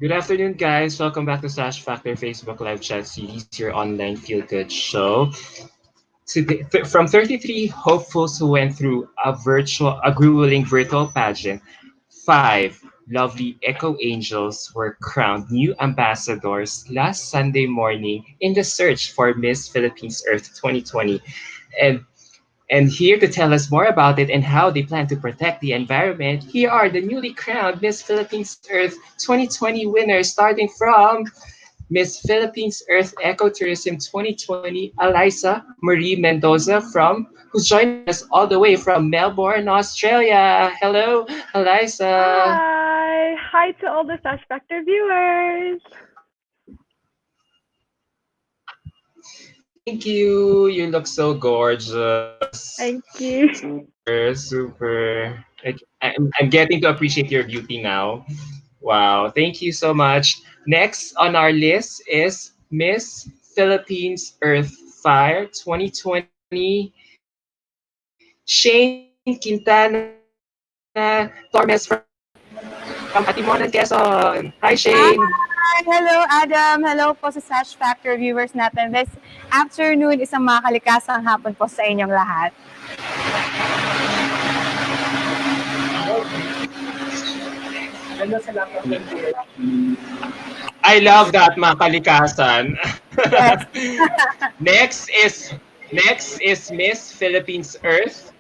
Good afternoon, guys. Welcome back to Sash Factor Facebook Live Chat Series, your online feel good show. Today, from 33 hopefuls who went through a grueling virtual pageant, five lovely echo angels were crowned new ambassadors last Sunday morning in the search for Miss Philippines Earth 2020. And And here to tell us more about it and how they plan to protect the environment, here are the newly crowned Miss Philippines Earth 2020 winners, starting from Miss Philippines Earth Ecotourism 2020, Eliza Marie Mendoza who's joining us all the way from Melbourne, Australia. Hello, Eliza. Hi to all the Suspector viewers. Thank you. You look so gorgeous. Thank you. Super. I'm getting to appreciate your beauty now. Wow, thank you so much. Next on our list is Miss Philippines Earth Fire 2020, Shane Quintana Tormes from Atimonan, Quezon. Hi, Shane. Hi! Hello, Adam. Hello po sa Sash Factor viewers natin. This afternoon, isang makalikasang hapon po sa inyong lahat. I love that, mga kalikasan. Yes. next is Miss Philippines Earth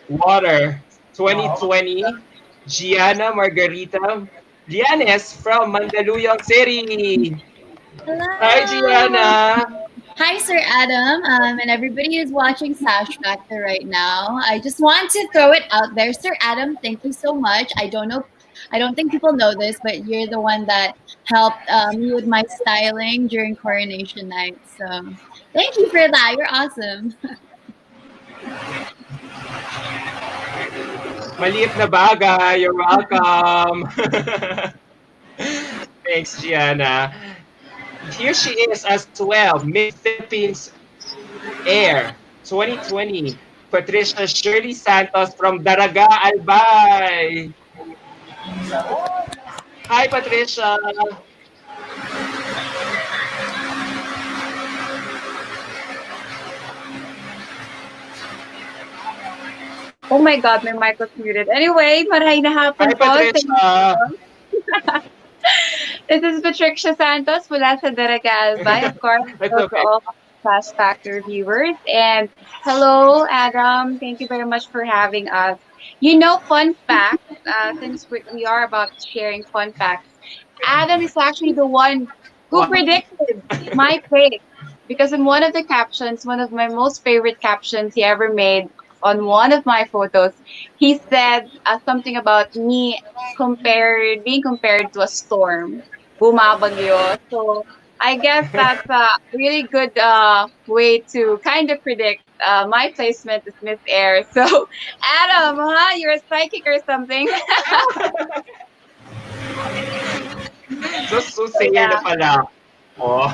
Water 2020, Gianna Margarita Lianes from Mandaluyong City. Hi, Hello. Gianna. Hi, Sir Adam, and everybody who's watching Sash Factor right now. I just want to throw it out there, Sir Adam. Thank you so much. I don't know, I don't think people know this, but you're the one that helped me with my styling during coronation night. So, thank you for that. You're awesome. Maliit na bagay. You're welcome. Thanks, Gianna. Here she is as well, Miss Philippines Air 2020, Patricia Shirley Santos from Daraga, Albay. Hi, Patricia. Oh my God, my mic was muted. Anyway, maray na Hi, hapon po. Patricia. This is Patricia Santos mula sa Daraga Albay. Of course, It's hello to okay. all Fast Factor viewers. And hello, Adam. Thank you very much for having us. Fun fact, since we are about sharing fun facts, Adam is actually the one who Wow. predicted my fate. Because in one of the captions, one of my most favorite captions he ever made on one of my photos, he said something about me being compared to a storm. Bumabagyo. So I guess that's a really good way to kind of predict my placement as Miss Air. So, Adam, huh? You're a psychic or something? So So, sayo na yeah. pala. Oh.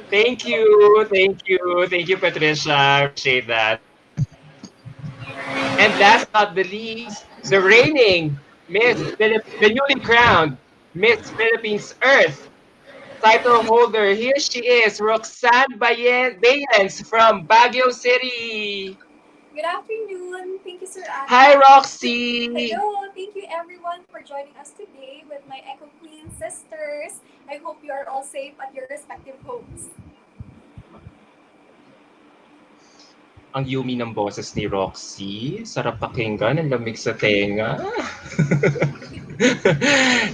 Thank you. Thank you, Patricia. I appreciate that. And last but not the least, the reigning the newly crowned Miss Philippines Earth title holder. Here she is, Roxanne Bayens from Baguio City. Good afternoon. Thank you, Sir Hi, Adam. Roxy. Hello. Thank you, everyone, for joining us today with my Echo Queen sisters. I hope you are all safe at your respective homes. Ang yumi ng boses ni Roxy. Sarap pakinggan. Ang lamig sa tenga.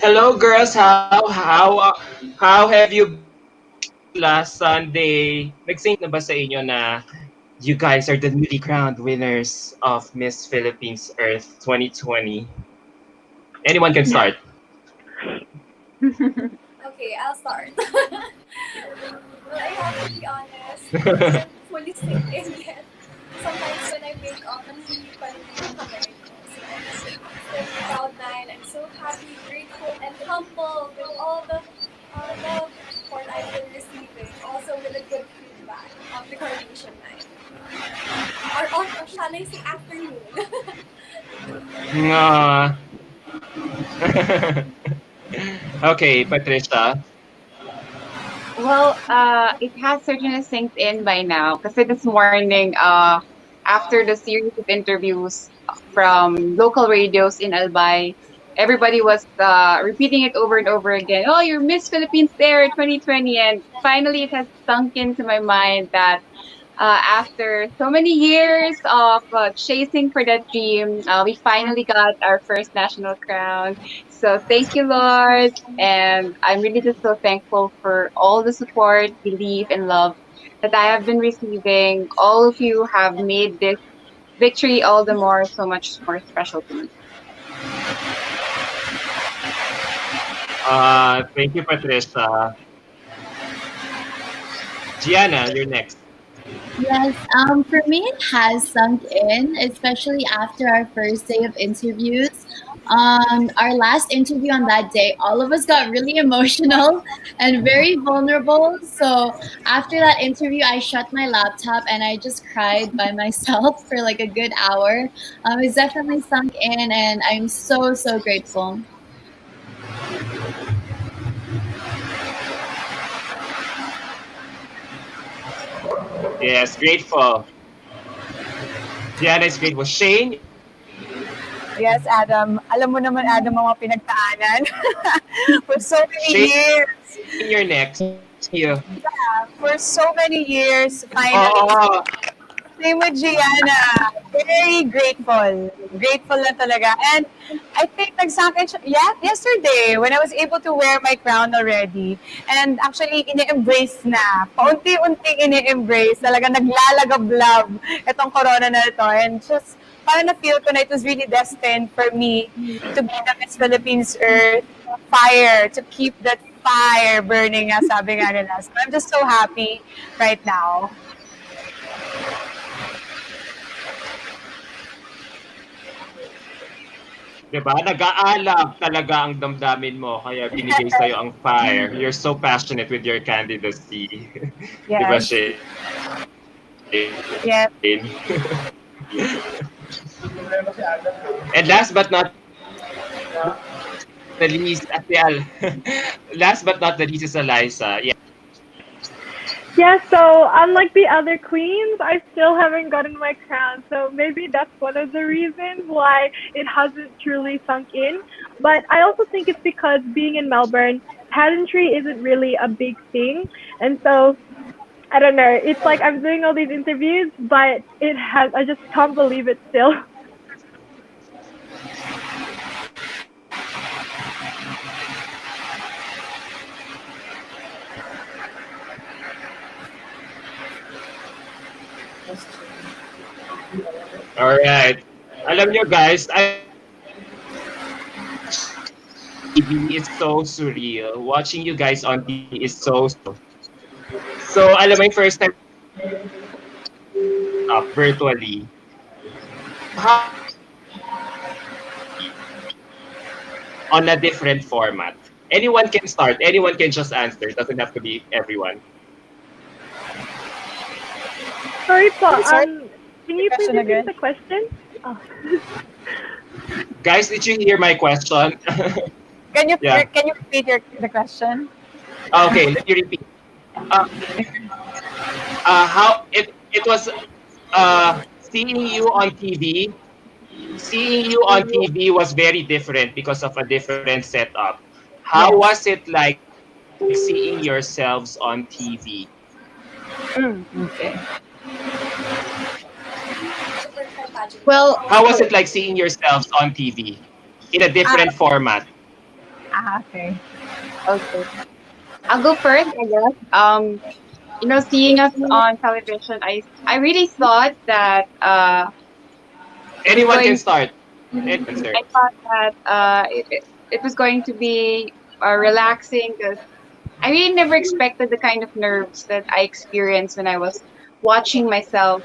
Hello, girls. How have you last Sunday? Nag-sync na ba sa inyo na you guys are the newly crowned winners of Miss Philippines Earth 2020? Anyone can start. Okay, I'll start. Well, I have to be honest. It doesn't fully sink in yet. Sometimes when I wake up, hindi pa rin yung kamay ko. So I'm still in cloud nine. I'm so happy, grateful, and humble with all the love support I've been receiving. Also with the good feedback of the coronation night. Or shall I say afternoon? Nga. Okay, Patricia. Well, it has certainly synced in by now kasi this morning, after the series of interviews from local radios in Albay, everybody was repeating it over and over again. Oh, you're Miss Philippines there 2020. And finally, it has sunk into my mind that after so many years of chasing for that dream, we finally got our first national crown. So thank you, Lord. And I'm really just so thankful for all the support, belief, and love that I have been receiving. All of you have made this victory all the more so much more special to me. Thank you, Patricia. Gianna, you're next. Yes, for me, it has sunk in, especially after our first day of interviews. Our last interview on that day, all of us got really emotional and very vulnerable. So after that interview, I shut my laptop and I just cried by myself for like a good hour. It's definitely sunk in, and I'm so, so grateful. Yes, grateful. Gianna is grateful. Shane, Yes, Adam. Alam mo naman, Adam, mga pinagdaanan. For so many Shane, years. you're next. You. For so many years, finally. Oh, Same with Gianna. Very grateful. Grateful na talaga. And I think nagsakin siya, yeah, yesterday when I was able to wear my crown already. And actually, ini-embrace na. Paunti-unting ini-embrace. Talaga naglalagablab itong corona na ito. And just, parang na-feel ko na it was really destined for me to be the Miss Philippines Earth fire, to keep that fire burning, nga sabi nga nila. So I'm just so happy right now. diba? Nag-aalab talaga ang damdamin mo, kaya binigay sa'yo ang fire. You're so passionate with your candidacy. Diba, Yes. Shane? Yes. And last but not the least, last but not the least is Eliza. Yeah. Yeah, so unlike the other queens, I still haven't gotten my crown. So maybe that's one of the reasons why it hasn't truly sunk in. But I also think it's because being in Melbourne, pageantry isn't really a big thing. And so I don't know, it's like I'm doing all these interviews, but I just can't believe it still. All right. Alam nyo guys, TV is so surreal. Watching you guys on TV is so. So alam mo yung first time virtually. How on a different format. Anyone can start. Anyone can just answer. It doesn't have to be everyone. Sorry po, Sorry? can you please Question repeat again? the question? Oh. Guys, did you hear my question? Can you Yeah. can you repeat the question? Okay, let me repeat. Uh, how it was seeing you on TV. Seeing you on TV was very different because of a different setup. How Yes. was it like seeing yourselves on TV? Okay. Super pageant. Well, How was it like seeing yourselves on TV in a different format? Okay. okay. I'll go first, I guess. Seeing us on television, I really thought that it was Anyone can going. start. Answer. I thought that it was going to be relaxing because I really never expected the kind of nerves that I experienced when I was watching myself.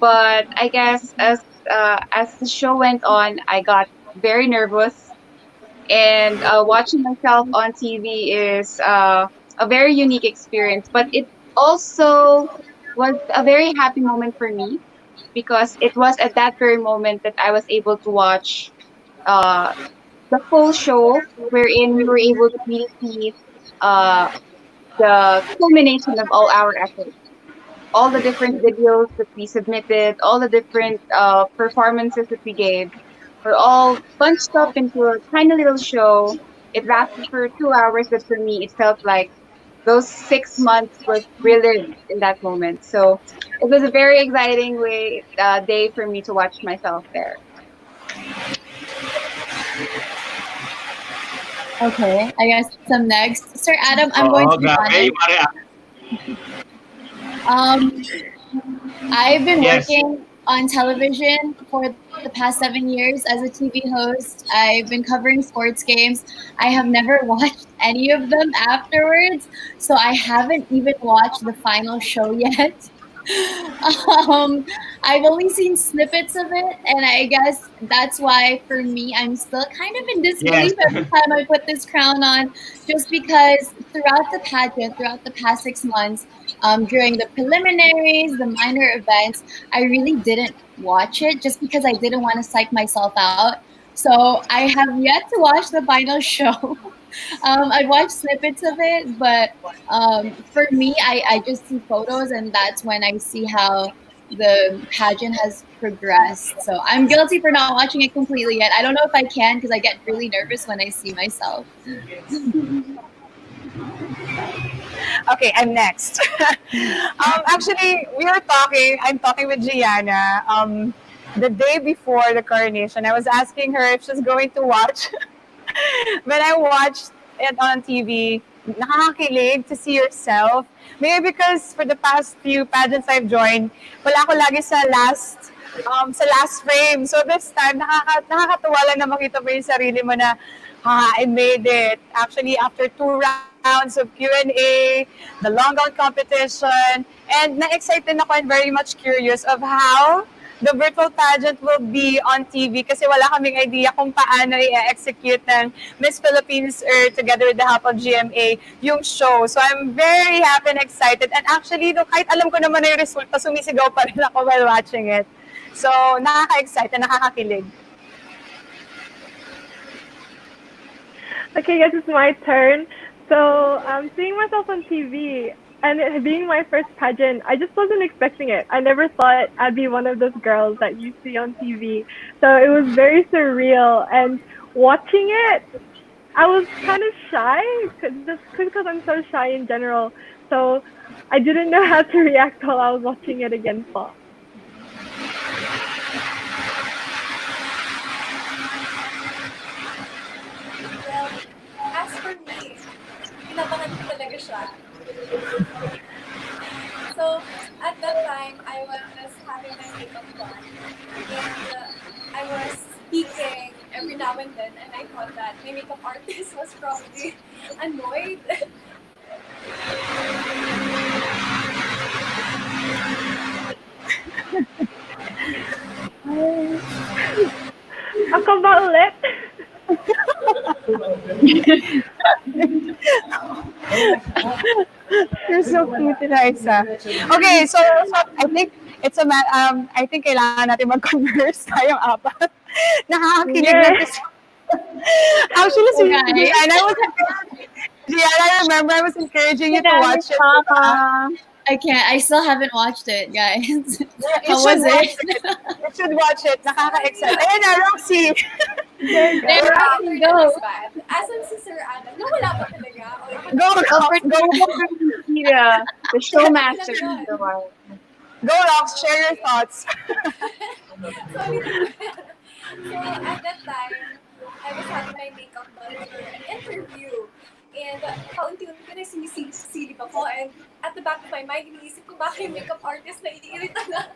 But I guess as the show went on, I got very nervous, and watching myself on TV is a very unique experience. But it also was a very happy moment for me because it was at that very moment that I was able to watch uh, the full show wherein we were able to really see uh, the culmination of all our efforts, all the different videos that we submitted, all the different performances that we gave, were all bunched up into a tiny little show. It lasted for 2 hours, but for me, it felt like those 6 months was brilliant in that moment. So it was a very exciting day for me to watch myself there. Okay, I guess I'm next. Sir Adam, I'm going to Oo, be grabe. honest. Yung mga Um, I've been yes. working on television for the past 7 years as a TV host. I've been covering sports games. I have never watched any of them afterwards, so I haven't even watched the final show yet. um, I've only seen snippets of it, and I guess that's why for me, I'm still kind of in Yes. disbelief every time I put this crown on, just because throughout the pageant, throughout the past 6 months, during the preliminaries, the minor events, I really didn't watch it just because I didn't want to psych myself out. So I have yet to watch the final show. I watched snippets of it, but for me, I just see photos, and that's when I see how the pageant has progressed. So I'm guilty for not watching it completely yet. I don't know if I can because I get really nervous when I see myself. Okay, I'm next. Actually, I'm talking with Gianna. The day before the coronation, I was asking her if she's going to watch. When I watched it on TV, nakakakilig to see yourself. Maybe because for the past few pageants I've joined, wala ako lagi sa last frame. So this time, nakakatuwa lang na makita mo yung sarili mo na, I made it. Actually, after 2 rounds of Q&A, the long gown competition, and na-excited ako and very much curious of how the virtual pageant will be on TV kasi wala kaming idea kung paano i-execute ng Miss Philippines Earth together with the help of GMA yung show. So I'm very happy and excited. And actually, no, kahit alam ko naman na yung resulta, sumisigaw pa rin ako while watching it. So, nakaka-excite and nakakakilig. Okay, guys, it's my turn. So, seeing myself on TV and it being my first pageant, I just wasn't expecting it. I never thought I'd be one of those girls that you see on TV. So it was very surreal. And watching it, I was kind of shy, just because I'm so shy in general. So I didn't know how to react while I was watching it again. Po. Well, as for me, inabangan ko talaga siya. So, at that time, I was having my makeup done. And I was speaking every now and then. And I thought that my makeup artist was probably annoyed. Ako ba ulit? You're so cute, Eliza. Okay, so I think kailangan natin mag-converse tayong apat. Nakakakilig na Yeah. kasi. Actually, si Okay. Gianna, I remember I was encouraging you to watch it. I can't. I still haven't watched it, guys. You How should was watch it? it. You should watch it. Nakaka-excite. Ayun na, Roxy. There you There go. My you internet go. is bad. Asan si Sir Adam? Nawala ba talaga? Or Go, Rox. Go, The showmaster. go, Rox. Share your thoughts. Sorry. So, at that time, I was having my makeup done for an interview. And kaunti-unti ko na sinisilip ako. And at the back of my mind, iniisip ko baka yung makeup artist na iirita na.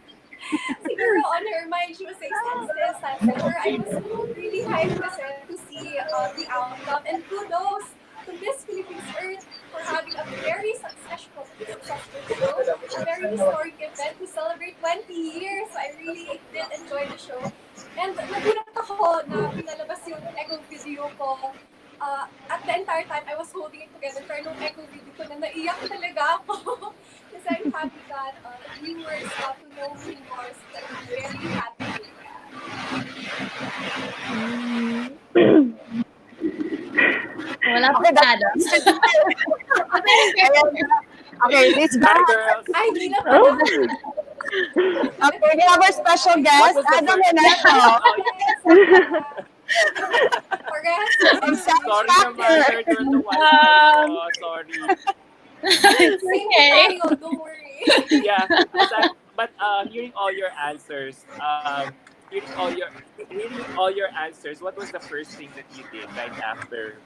Siguro on her mind, she was saying, stand still. Or I was really hyped kasi to see the outcome. And kudos to Miss Philippines Earth for having a very successful show, a very historic event to celebrate 20 years. So I really did enjoy the show. And nagulat ako na pinalabas yung echo video ko. At the entire time, I was holding it together. Pero nung echo video ko na naiyak talaga ako. Kasi I'm happy that the viewers got to know who he was. So I'm very happy with that. enough Okay, of that's Adam. Ayan na. Okay, this Hi, back. girls. Ay, di na Oh. pala. Okay, we have our special What guest, was the Adam first? Renato. Oh, Yes, wala. Parehas From din. Sash sorry naman, Factor. girl. You're the wise guy ko. Sorry. It's Same okay. tayo, don't worry. Yeah. But hearing all your answers, hearing all your answers, what was the first thing that you did right after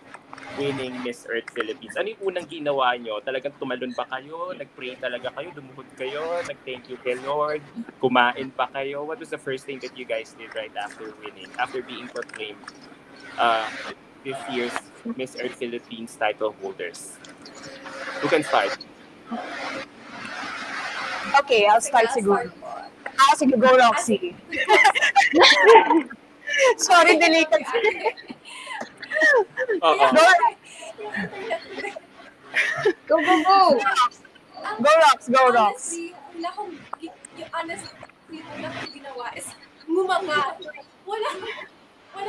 winning Miss Earth Philippines? Ano yung unang ginawa nyo? Talagang tumalon ba kayo? Nag-pray talaga kayo? Dumuhod kayo? Nag-thank you kay Lord? Kumain pa kayo? What was the first thing that you guys did right after winning? After being proclaimed uh, this year's Miss Earth Philippines title holders? Who can start? Okay, I'll start Sige, siguro. start po. Sige, go Roxy. Sorry, deleted. Oo. Go, Go, go, go! go Rox, go Rox. Honestly, honestly, una kong ginawa is ngumanga. Wala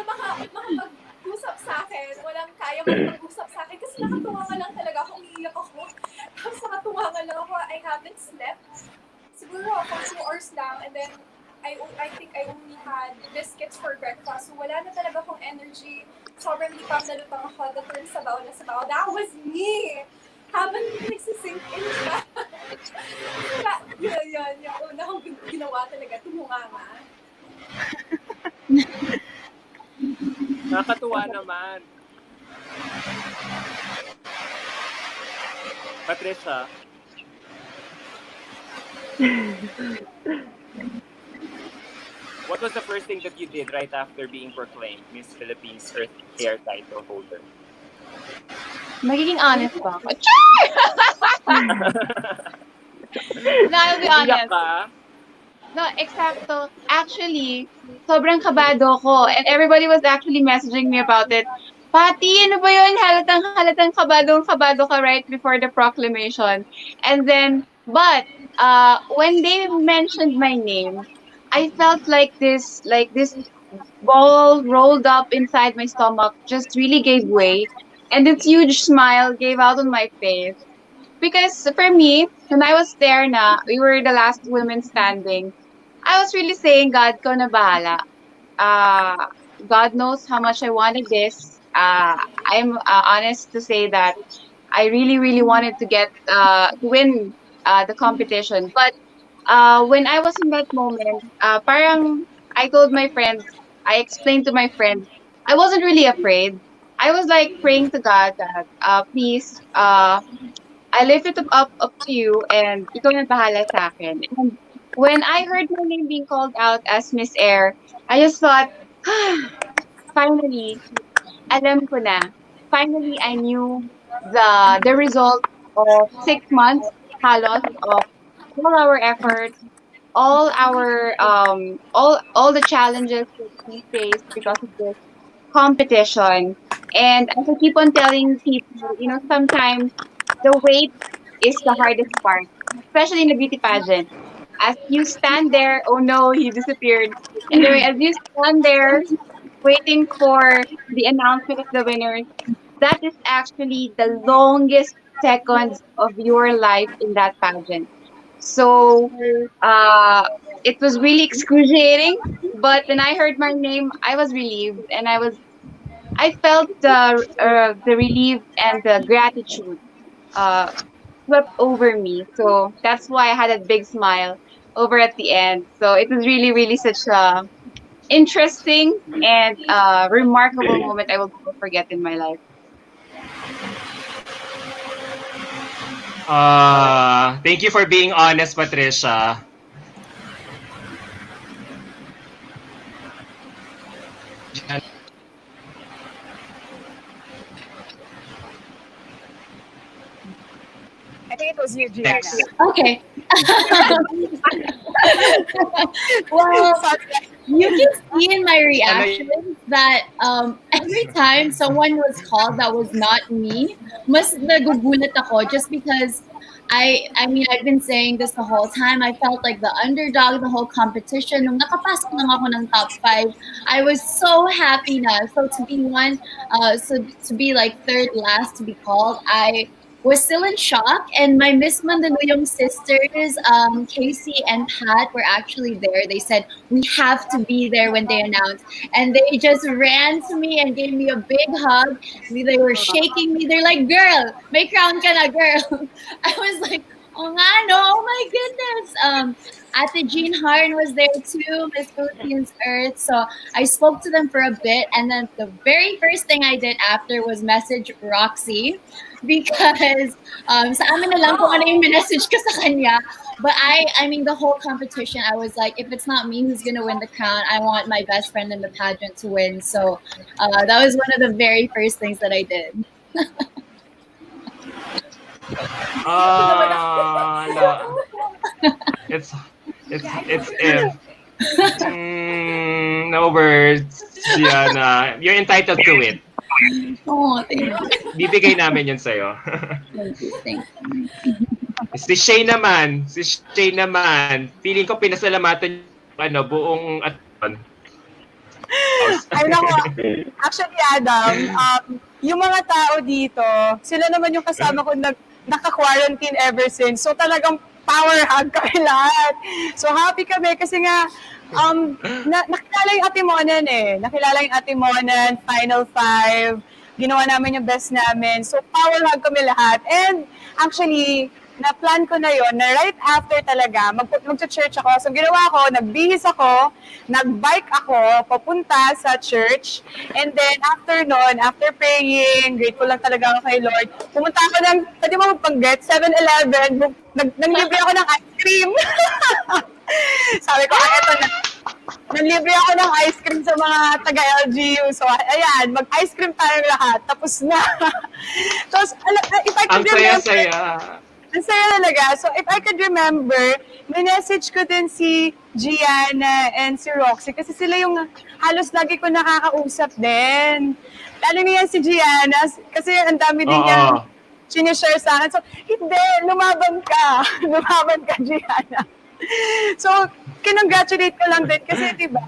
makapag-usap sa akin. Walang kaya makapag-usap sa akin kasi nakatuwa ka lang talaga ako, umiiyak ako. Tapos nakatuwa ka lang ako, I haven't slept. Siguro for 2 hours lang, and then I think I only had biscuits for breakfast. So wala na talaga akong energy. Sobrang lipam na lutang ako. The turn sabaw na sabaw. That was me! Habang nagsisink in siya. yun. Yung una kong ginawa talaga, tumunganga. Nakakatuwa naman. Patricia, what was the first thing that you did right after being proclaimed Miss Philippines Earth Air title holder? Magiging honest ba ako? No, I'll be Umiyak honest. ka? No, exacto. Actually, sobrang kabado ko. And everybody was actually messaging me about it. Pati, ano ba yun? Halatang kabado ka right before the proclamation. And then, but, when they mentioned my name, I felt like this ball rolled up inside my stomach just really gave way. And this huge smile gave out on my face. Because for me, when I was there we were the last women standing. I was really saying, God, ko na bahala. Uh, God knows how much I wanted this. I'm honest to say that I really, really wanted to win the competition. But when I was in that moment, parang I told my friends, I explained to my friends, I wasn't really afraid. I was like praying to God that, please, I lift it up to you and ikaw na bahala sa akin. And when I heard my name being called out as Miss Air, I just thought, finally, alam ko na. Finally, I knew the result of 6 months halos of all our efforts, all our all the challenges that we faced because of this competition. And as I keep on telling people, sometimes the wait is the hardest part, especially in the beauty pageant. As you stand there, oh no, he disappeared. Anyway, as you stand there waiting for the announcement of the winners, that is actually the longest seconds of your life in that pageant. So uh, it was really excruciating. But when I heard my name, I was relieved, and I felt the relief and the gratitude uh, swept over me. So that's why I had a big smile over at the end. So it was really, really such a interesting and remarkable moment I will never forget in my life. Thank you for being honest, Patricia. I think it was you, Gianna. Next. Okay. Well, You can see in my Ano y- reactions that every time someone was called that was not me, mas nagugulat ako just because I mean I've been saying this the whole time. I felt like the underdog the whole competition. Nung nakapasok lang ako ng top 5, I was so happy na. So to be to be like third last to be called, I was still in shock. And my Miss Mandaluyong sisters, Casey and Pat, were actually there. They said, we have to be there when they announced. And they just ran to me and gave me a big hug. They were shaking me. They're like, girl, may crown ka na, girl. I was like, oh nga, no, oh my goodness. Ate Jean Harn was there too, Miss Philippines Earth. So I spoke to them for a bit. And then the very first thing I did after was message Roxy because sa amin na lang kung ano yung message ko sa kanya. But I mean, the whole competition, I was like, if it's not me who's gonna win the crown, I want my best friend in the pageant to win. So that was one of the very first things that I did. no. It's it's if no words, Gianna. You're entitled to it. Oh, thank you. Bibigay namin yun sa'yo. Thank you. Thank you. Si Shay naman, feeling ko pinasalamatan yung buong Ay, nako. Actually, Adam, yung mga tao dito, sila naman yung kasama ko naka-quarantine ever since. So talagang power hug kami lahat. So happy kami kasi nga, nakilala yung Ate Monan eh. Nakilala yung Ate Monan, Final 5. Ginawa namin yung best namin. So power hug kami lahat. And actually, na-plan ko na yon na right after talaga, mag-church ako. So, ginawa ko, nagbihis ako, nag-bike ako, papunta sa church. And then, after nun, after praying, grateful lang talaga ako kay Lord, pumunta ako ng, pwede mo magpang-get, 7-Eleven, nanglibre ako ng ice cream. Sabi ko, eto na. Nanlibre ako ng ice cream sa mga taga-LGU. So, ayan, mag-ice cream tayo lahat. Tapos na. Tapos, if I could ang saya-saya. Ang saya talaga. So, if I could remember, message ko din si Gianna and si Roxy kasi sila yung halos lagi ko nakakausap din. Lalo niya si Gianna kasi ang dami din niya sinishare sa akin. So, hindi, lumaban ka. Lumaban ka, Gianna. So, kinongratulate ko lang din kasi, di ba,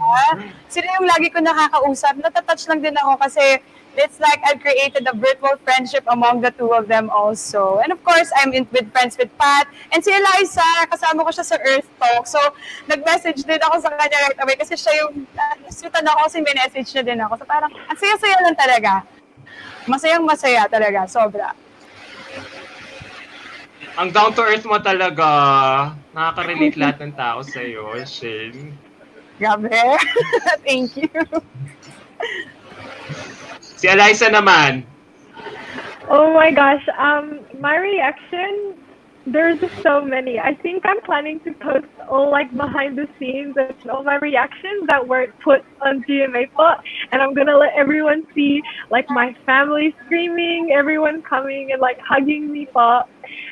sila yung lagi ko nakakausap. Natatouch lang din ako kasi it's like I've created a virtual friendship among the two of them also. And of course, I'm with friends with Pat. And si Eliza, kasama ko siya sa Earth Talk. So, nag-message din ako sa kanya right away kasi siya yung, sweetan ako kasi message niya din ako. So, parang, ang saya-saya lang talaga. Masayang-masaya talaga. Sobra. Ang down to earth mo talaga. Nakaka-relate lahat ng tao sa'yo, Shane. Grabe. Thank you. Si Eliza naman. Oh my gosh. My reaction, there's just so many. I think I'm planning to post all like behind the scenes and all my reactions that weren't put on GMA po. And I'm gonna let everyone see like my family screaming, everyone coming and like hugging me po.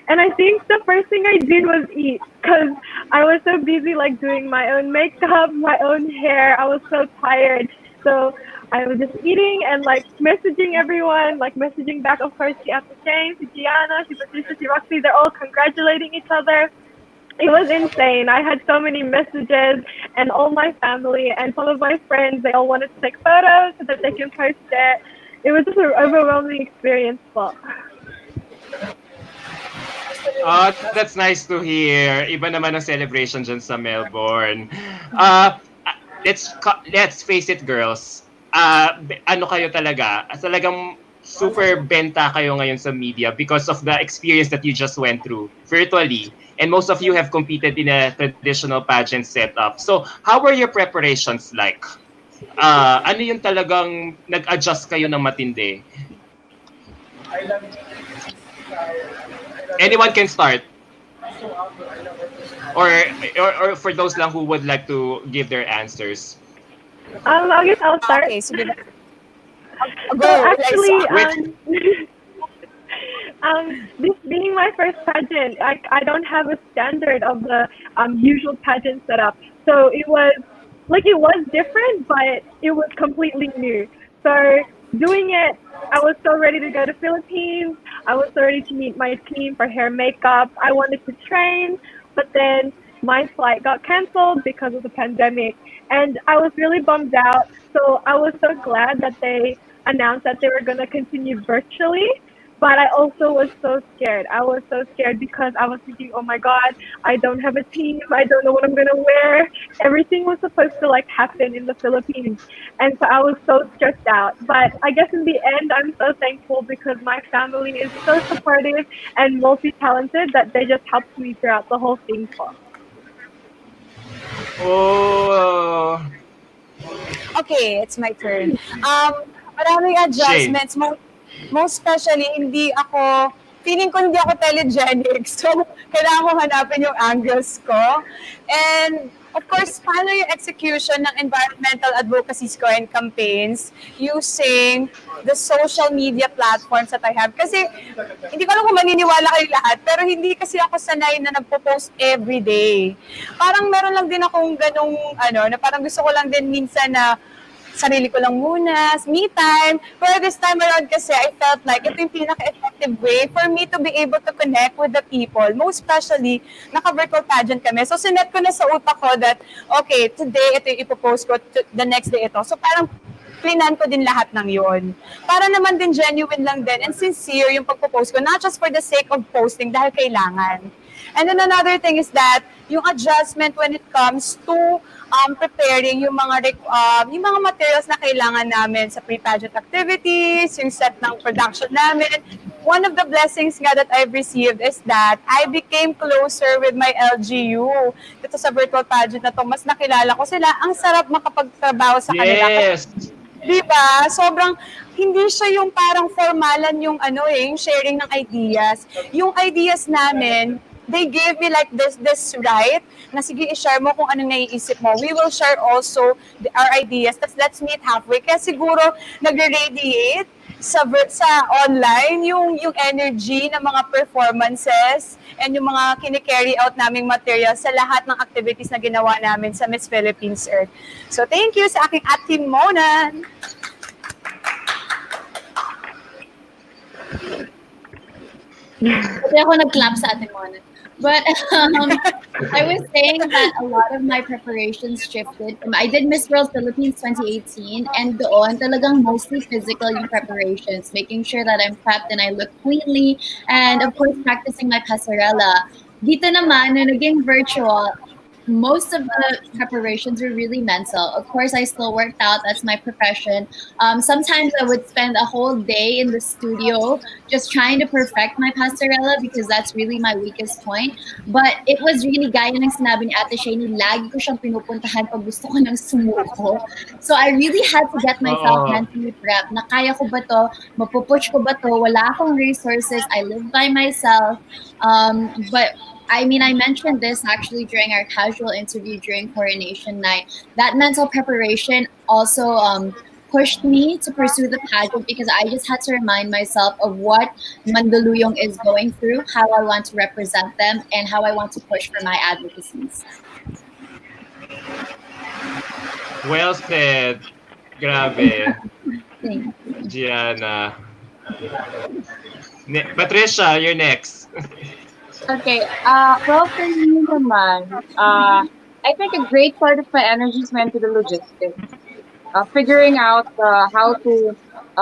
And I think the first thing I did was eat because I was so busy like doing my own makeup, my own hair. I was so tired. So I was just eating and like messaging everyone, like messaging back, of course, to Ate Jane, to Gianna, to Patricia, to Roxy. They're all congratulating each other. It was insane. I had so many messages and all my family and some of my friends, they all wanted to take photos so that they can post it. It was just an overwhelming experience. But That's nice to hear. Iba naman ang celebration dyan sa Melbourne. Let's face it, girls. Ano kayo talaga? Talagang super benta kayo ngayon sa media because of the experience that you just went through virtually. And most of you have competed in a traditional pageant setup. So, how were your preparations like? Ano yung talagang nag-adjust kayo ng matindi? Anyone can start. Or for those lang who would like to give their answers. I guess I'll start. Okay, so actually, this being my first pageant, I don't have a standard of the usual pageant setup. So it was like it was different, but it was completely new. So doing it, I was so ready to go to Philippines. I was so ready to meet my team for hair and makeup. I wanted to train, but then my flight got canceled because of the pandemic, and I was really bummed out. So I was so glad that they announced that they were going to continue virtually. But I also was so scared. I was so scared because I was thinking, oh my God, I don't have a team. I don't know what I'm going to wear. Everything was supposed to like happen in the Philippines. And so I was so stressed out. But I guess in the end, I'm so thankful because my family is so supportive and multi talented that they just helped me throughout the whole thing. For. Oh, Okay, it's my turn. Maraming Shane. adjustments. Most especially, feeling ko hindi ako telegenic. So, kailangan ko hanapin yung angles ko. And, of course, paano yung execution ng environmental advocacies ko and campaigns using the social media platforms that I have. Kasi, hindi ko alam kung maniniwala kayo lahat, pero hindi kasi ako sanay na nagpo-post everyday. Parang meron lang din akong ganong, na parang gusto ko lang din minsan na sarili ko lang muna, me time. Pero this time around kasi, I felt like ito yung pinaka-effective way for me to be able to connect with the people. Most especially, naka-virtual pageant kami. So, sinet ko na sa utak ko that, okay, today, ito yung ipopost ko, the next day ito. So, parang plinan ko din lahat ng yon. Para naman din genuine lang din and sincere yung pagpo-post ko, not just for the sake of posting dahil kailangan. And then another thing is that yung adjustment when it comes to preparing yung mga materials na kailangan namin sa pre-pageant activities, yung set ng production namin. One of the blessings nga that I've received is that I became closer with my LGU. Dito sa virtual pageant na to, mas nakilala ko sila. Ang sarap makapagtrabaho sa kanila. Yes. Diba? Sobrang hindi siya yung parang formalan yung yung sharing ng ideas. Yung ideas namin, they gave me like this right na sige i-share mo kung anong naiisip mo. We will share also our ideas. Let's meet halfway. Kaya siguro nagre-radiate sa online yung energy ng mga performances and yung mga kini-carry out naming material sa lahat ng activities na ginawa namin sa Miss Philippines Earth. So thank you sa aking ating Monan. Kasi ako nag-clap sa atin mo. But I was saying that a lot of my preparations shifted. I did Miss World Philippines 2018 and doon talagang mostly physical yung preparations, making sure that I'm prepped and I look cleanly and of course practicing my pasarela. Dito naman, na naging virtual, most of the preparations were really mental. Of course, I still worked out. That's my profession. Sometimes I would spend a whole day in the studio just trying to perfect my pasarela because that's really my weakest point. But it was really, gaya ng sinabi ni Ate Shani, lagi ko siyang pinupuntahan pag gusto ko ng sumuko. So I really had to get myself mentally prepped. Na kaya ko ba to? Mapupush ko ba to? Wala akong resources. I live by myself. But I mean, I mentioned this actually during our casual interview during coronation night. That mental preparation also pushed me to pursue the pageant because I just had to remind myself of what Mandaluyong is going through, how I want to represent them, and how I want to push for my advocacies. Well said. Grabe. Thank Gianna. Patricia, you're next. Okay. Well, for me naman, I think a great part of my energies went to the logistics. Figuring out how to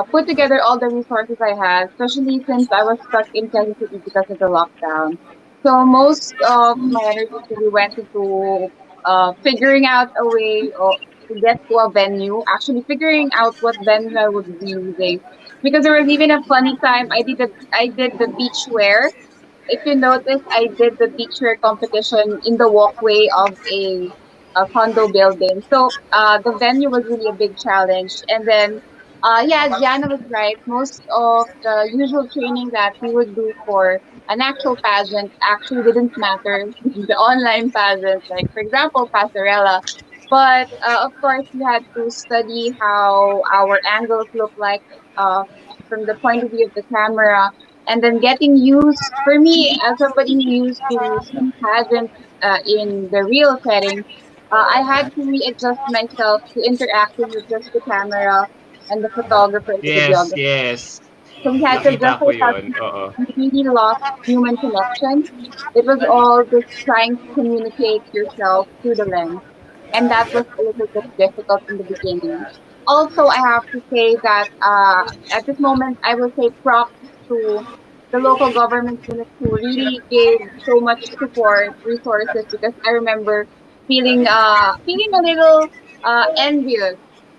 put together all the resources I had, especially since I was stuck in Quezon City because of the lockdown. So most of my energies really went into figuring out a way to get to a venue, actually figuring out what venue I would be using. Because there was even a funny time I did the beach wear. If you notice, I did the beachwear competition in the walkway of a condo building. So the venue was really a big challenge. And then, yeah, Gianna was right. Most of the usual training that we would do for an actual pageant actually didn't matter. The online pageants, like for example, Pasarela. But of course, we had to study how our angles look like uh, from the point of view of the camera, and then getting used for me as somebody who used to see pageants in the real setting. I had to readjust myself to interacting with just the camera and the photographer and the Yes, videographer. yes. So we had to Nakita adjust ko ourselves. yun. Oo. We really lost human connection. It was all just trying to communicate yourself through the lens. And that was a little bit difficult in the beginning. Also, I have to say that at this moment, I will say props to the local government units who really gave so much support, resources, because I remember feeling a little envious,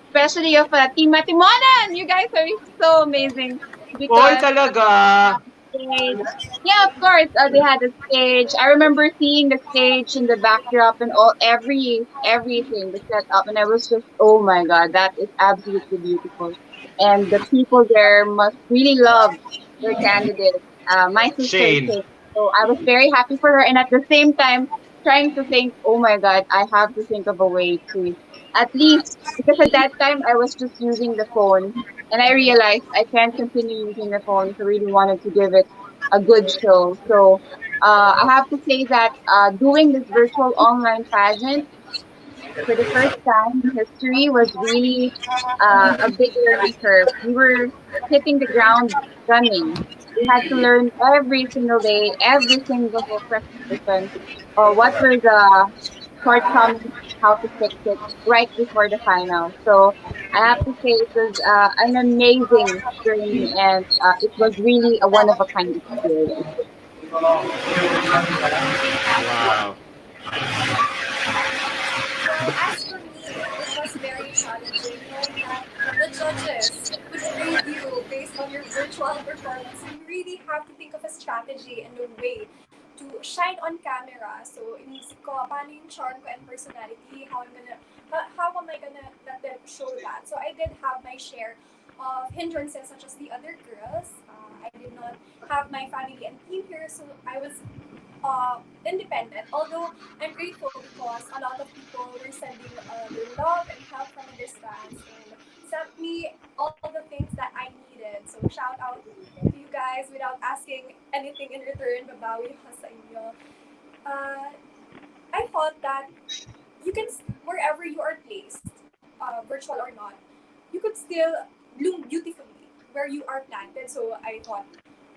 especially of Team Matimonan. You guys are so amazing Oy, because talaga! stage. Yeah, of course. They had a stage. I remember seeing the stage in the backdrop and all everything the setup, and I was just, oh my god, that is absolutely beautiful. And the people there must really love their candidate, my sister Shane. Kate. So I was very happy for her, and at the same time, trying to think, oh my god, I have to think of a way to at least because at that time I was just using the phone and I realized I can't continue using the phone, so really wanted to give it a good show. So I have to say that doing this virtual online pageant for the first time in history was really a big learning curve. We were hitting the ground running. We had to learn every single day, every single presentation, what were the shortcomings, how to fix it right before the final. So I have to say it was an amazing journey and it was really a one of a kind experience. Wow. Well, as for me, it was very challenging knowing that the judges would grade you based on your virtual performance. So you really have to think of a strategy and a way to shine on camera. So inisip ko, paano yung charm ko and personality, how am I gonna let them show that? So I did have my share of hindrances such as the other girls. I did not have my family and team here, so I was independent. Although I'm grateful because a lot of people were sending their love and help from a distance and sent me all the things that I needed. So shout out to you guys without asking anything in return. Babawi ko sa inyo. Uh, I thought that wherever you are placed, virtual or not, you could still bloom beautifully where you are planted. So I thought,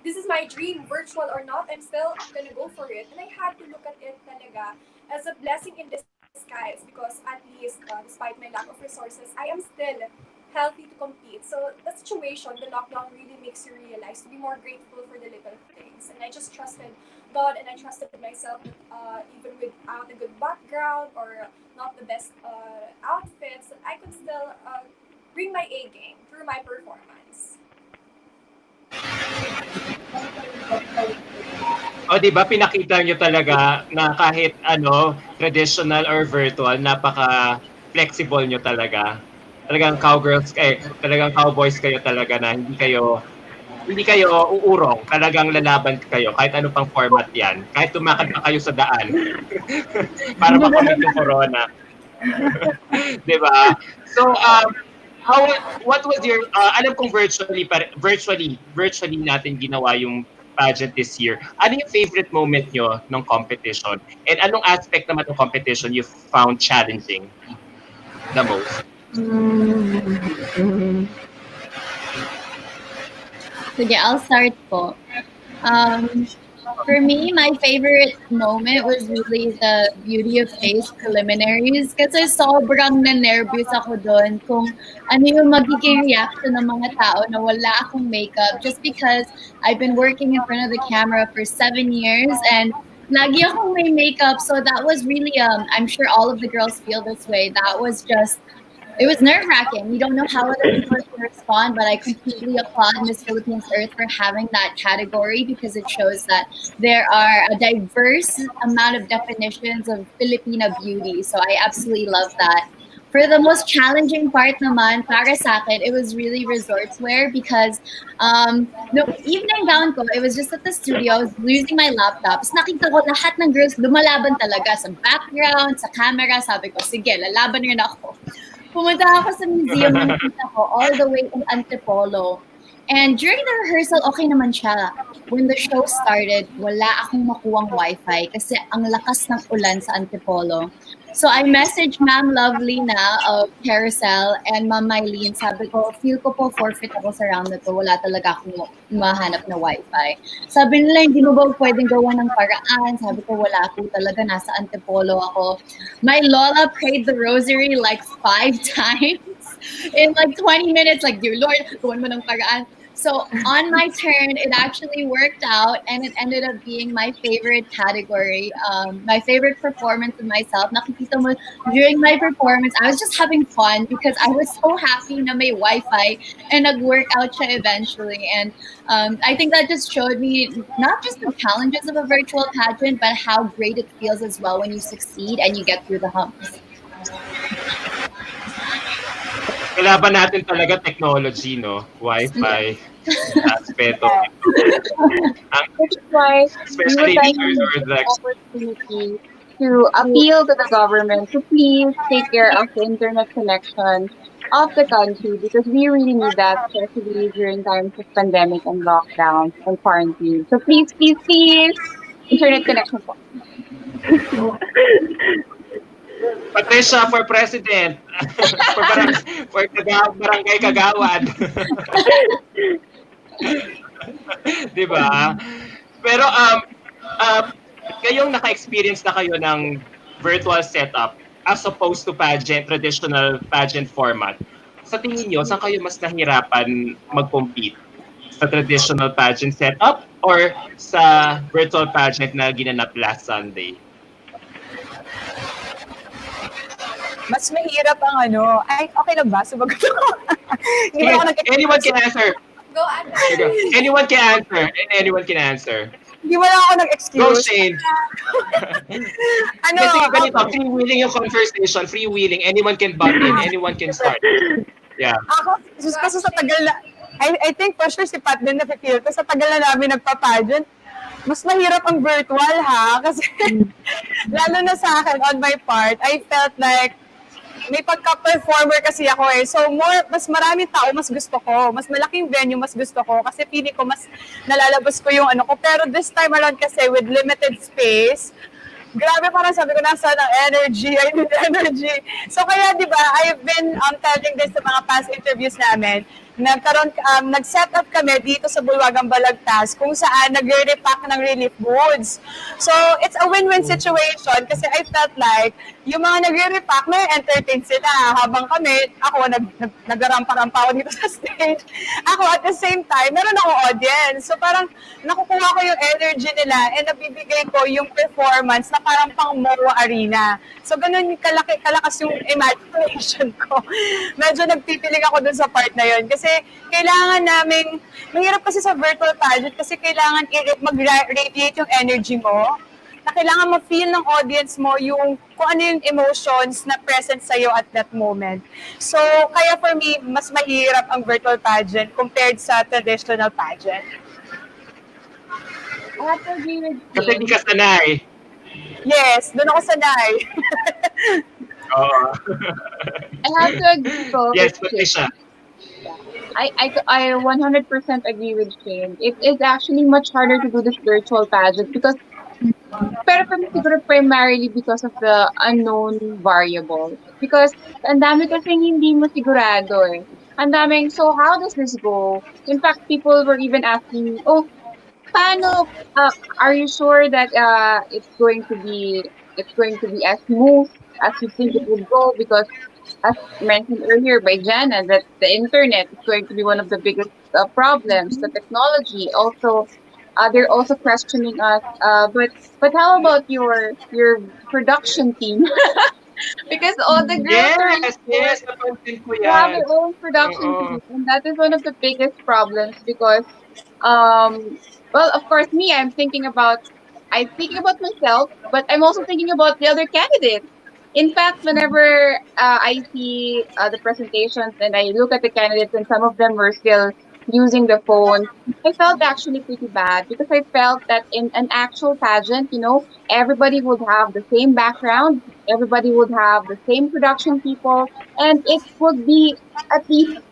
this is my dream, virtual or not, I'm still gonna go for it. And I had to look at it talaga as a blessing in disguise because at least, despite my lack of resources, I am still healthy to compete. So the situation, the lockdown really makes you realize to be more grateful for the little things. And I just trusted God and I trusted myself that even without a good background or not the best outfits, that I could still bring my A game through my performance. O, di ba pinakita nyo talaga na kahit ano, traditional or virtual, napaka-flexible nyo talaga. Talagang cowgirls, talagang cowboys kayo talaga na hindi kayo uurong, talagang lalaban kayo kahit ano pang format 'yan. Kahit tumakad pa kayo sa daan para makamit yung corona, 'di ba? So how what was your alam kong virtually natin ginawa yung pageant this year. Ano yung favorite moment nyo ng competition? And anong aspect naman ng competition you found challenging the most? Sige, I'll start po. For me, my favorite moment was really the Beauty of Face preliminaries kasi sobrang na-nervous ako doon kung ano yung magiging reaction ng mga tao na wala akong makeup just because I've been working in front of the camera for 7 years and lagi akong may makeup. So that was really, I'm sure all of the girls feel this way. That was just it was nerve wracking. You don't know how other people are going to respond, but I completely applaud Miss Philippines Earth for having that category because it shows that there are a diverse amount of definitions of Filipina beauty. So I absolutely love that. For the most challenging part naman, para sa akin, it was really resorts wear because no evening gown ko, it was just at the studio, I was using my laptop. Tapos nakita ko lahat ng girls lumalaban talaga sa background, sa camera. Sabi ko, sige, lalaban rin ako. Pumunta ako sa museum, nakita ko all the way in Antipolo. And during the rehearsal, okay naman siya. When the show started, wala akong makuwang wifi kasi ang lakas ng ulan sa Antipolo. So I messaged Ma'am Lovely na of Carousel and Ma'am Mylene. Sabi ko, feel ko po forfeit ako sa round na to. Wala talaga akong mahanap na wifi. Sabi nila, hindi mo ba pwedeng gawa ng paraan? Sabi ko, wala po talaga. Nasa Antipolo ako. My Lola prayed the rosary like 5 times in like 20 minutes. Like, dear Lord, gawan mo ng paraan. So on my turn, it actually worked out, and it ended up being my favorite category, my favorite performance of myself. Nakikita mo, during my performance, I was just having fun because I was so happy na may Wi-Fi and nag-work out siya eventually. And I think that just showed me not just the challenges of a virtual pageant, but how great it feels as well when you succeed and you get through the humps. Kailangan natin talaga technology, no? Wi-Fi, aspeto. Which is why we Especially would like these to are use like, this opportunity to appeal to the government to please take care of the internet connection of the country because we really need that, especially during times of pandemic and lockdown and quarantine. So please, please, please, internet connection po. Patricia for president. Barangay Kagawad. Di ba? Pero kayong naka-experience na kayo ng virtual setup as opposed to traditional pageant format. Sa tingin nyo, saan kayo mas nahirapan mag-compete? Sa traditional pageant setup or sa virtual pageant na ginanap last Sunday? Mas mahirap ang ano. Ay, okay lang ba? Sumagot ako. Hindi ba ako Anyone can answer. Go, Ate. Anyone can answer. Anyone can answer. Hindi mo lang ako Go, nag-excuse. Shane. Ano? Kasi ganito, freewheeling yung conversation. Freewheeling. Anyone can butt in. Anyone can start. Yeah. Ako, kasi sa tagal na, I think for sure si Pat din na-feel ko, sa tagal na namin nagpa-pageant, mas mahirap ang virtual ha, kasi lalo na sa akin, on my part, I felt like may pagka-performer kasi ako eh. So, mas maraming tao, mas gusto ko. Mas malaking venue, mas gusto ko. Kasi feeling ko, mas nalalabas ko yung ano ko. Pero this time around kasi, with limited space, grabe parang sabi ko, nasa ng energy, I need energy. So, kaya di ba, I've been telling this sa mga past interviews namin, nag-set up kami dito sa Bulwagang Balagtas kung saan nagre-repack ng relief goods. So, it's a win-win situation kasi I felt like yung mga nagre-repack, may entertain sila habang kami, ako, nag-rampa-rampa ako dito sa stage. Ako, at the same time, meron akong audience. So, parang nakukuha ko yung energy nila and nabibigay ko yung performance na parang pang MOA Arena. So, ganun kalakas yung imagination ko. Medyo nagpipiling ako dun sa part na yun kasi kailangan naming, mahirap kasi sa virtual pageant kasi kailangan mag-radiate yung energy mo, na kailangan ma-feel ng audience mo yung kung ano yung emotions na present sa'yo at that moment. So, kaya for me, mas mahirap ang virtual pageant compared sa traditional pageant. I have to agree with you. Kasi hindi ka sanay. Yes, doon ako sanay. Oo. I have to agree po. Yes, Patricia. I 100% agree with Shane. It is actually much harder to do this virtual pageant because, pero for me siguro primarily because of the unknown variables. Because ang dami kasing hindi mo sigurado eh. Ang daming, so how does this go? In fact, people were even asking, oh, paano, are you sure that it's going to be as smooth as you think it would go? Because as mentioned earlier by Jana, that the internet is going to be one of the biggest problems. The technology also, they're also questioning us. But how about your production team? Because all the girls Yes, napansin ko have yan. their own production Oo. team, and that is one of the biggest problems because, well, of course, I'm thinking about myself, but I'm also thinking about the other candidates. In fact, whenever I see the presentations and I look at the candidates and some of them were still using the phone, I felt actually pretty bad because I felt that in an actual pageant, everybody would have the same background, everybody would have the same production people, and it would be at least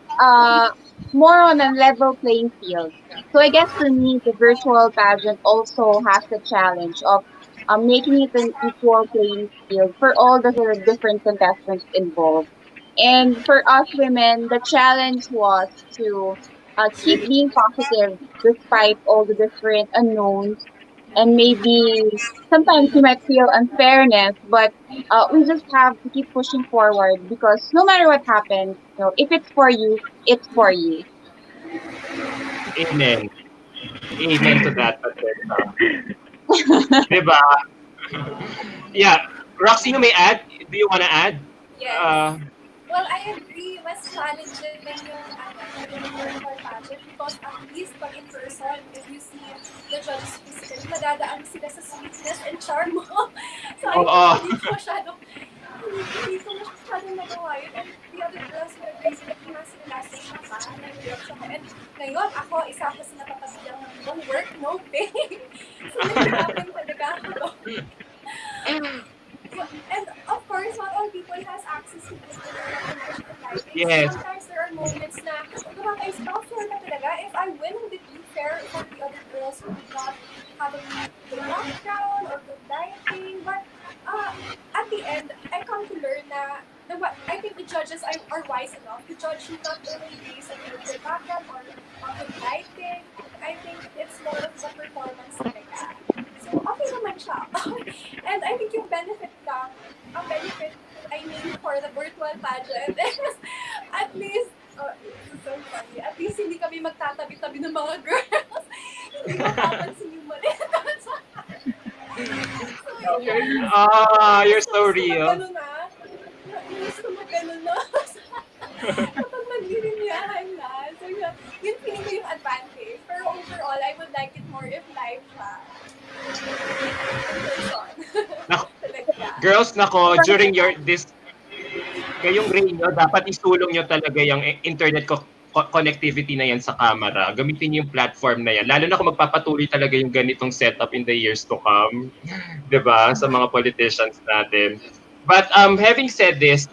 more on a level playing field. So I guess for me, the virtual pageant also has the challenge of making it an equal playing field for all the different contestants involved. And for us women, the challenge was to keep being positive despite all the different unknowns. And maybe sometimes you might feel unfairness, but we just have to keep pushing forward because no matter what happens, if it's for you, it's for you. Amen. Amen to that, Patricia. Diba? Yeah. Roxy, you may add. Do you want to add? Yes. Uh, Well, I agree. Mas challenging yung virtual pageant because at least pag in person, if you see the judges physically, madadaan sila sa sweetness and charm mo. So I think oo. hindi ko masyadong nagawa yun. And the other girls would agree, hindi nga sila last siya pa, nahirap siya. And ngayon, ako, isa ako sa natatabihan ng no work, no pay. So nahihirapan talaga ako doon. And of course, not all people has access to good internet connection and lighting. So Yes. sometimes there are moments na nakaka-isip ako, fair ka talaga. If I win, would it be fair for the other girls who did not have a good background or good lighting? But at the end, I come to learn na I think the judges are wise enough to judge you not only based on your good background or good lighting. I think it's more of the performance talaga. So, okay naman siya. And I think yung benefit lang, ang benefit, I mean, for the virtual pageant is at least, this is so funny, at least hindi kami magtatabi-tabi ng mga girls. Hindi mapapansin yung mali. So, yes. You're Inis na so gusto real. mag-ano na. Inis na mag-ano na. Kapag magliliniyahan na. So, yun feeling ko yung advantage. Pero overall, I would like it more if live siya. In person. Nako, Talaga. girls, nako, during ngayong rain nyo, dapat isulong nyo talaga yung internet connectivity na yan sa camera. Gamitin niyo yung platform na yan. Lalo na kung magpapatuloy talaga yung ganitong setup in the years to come. 'Di ba? Sa mga politicians natin. But having said this,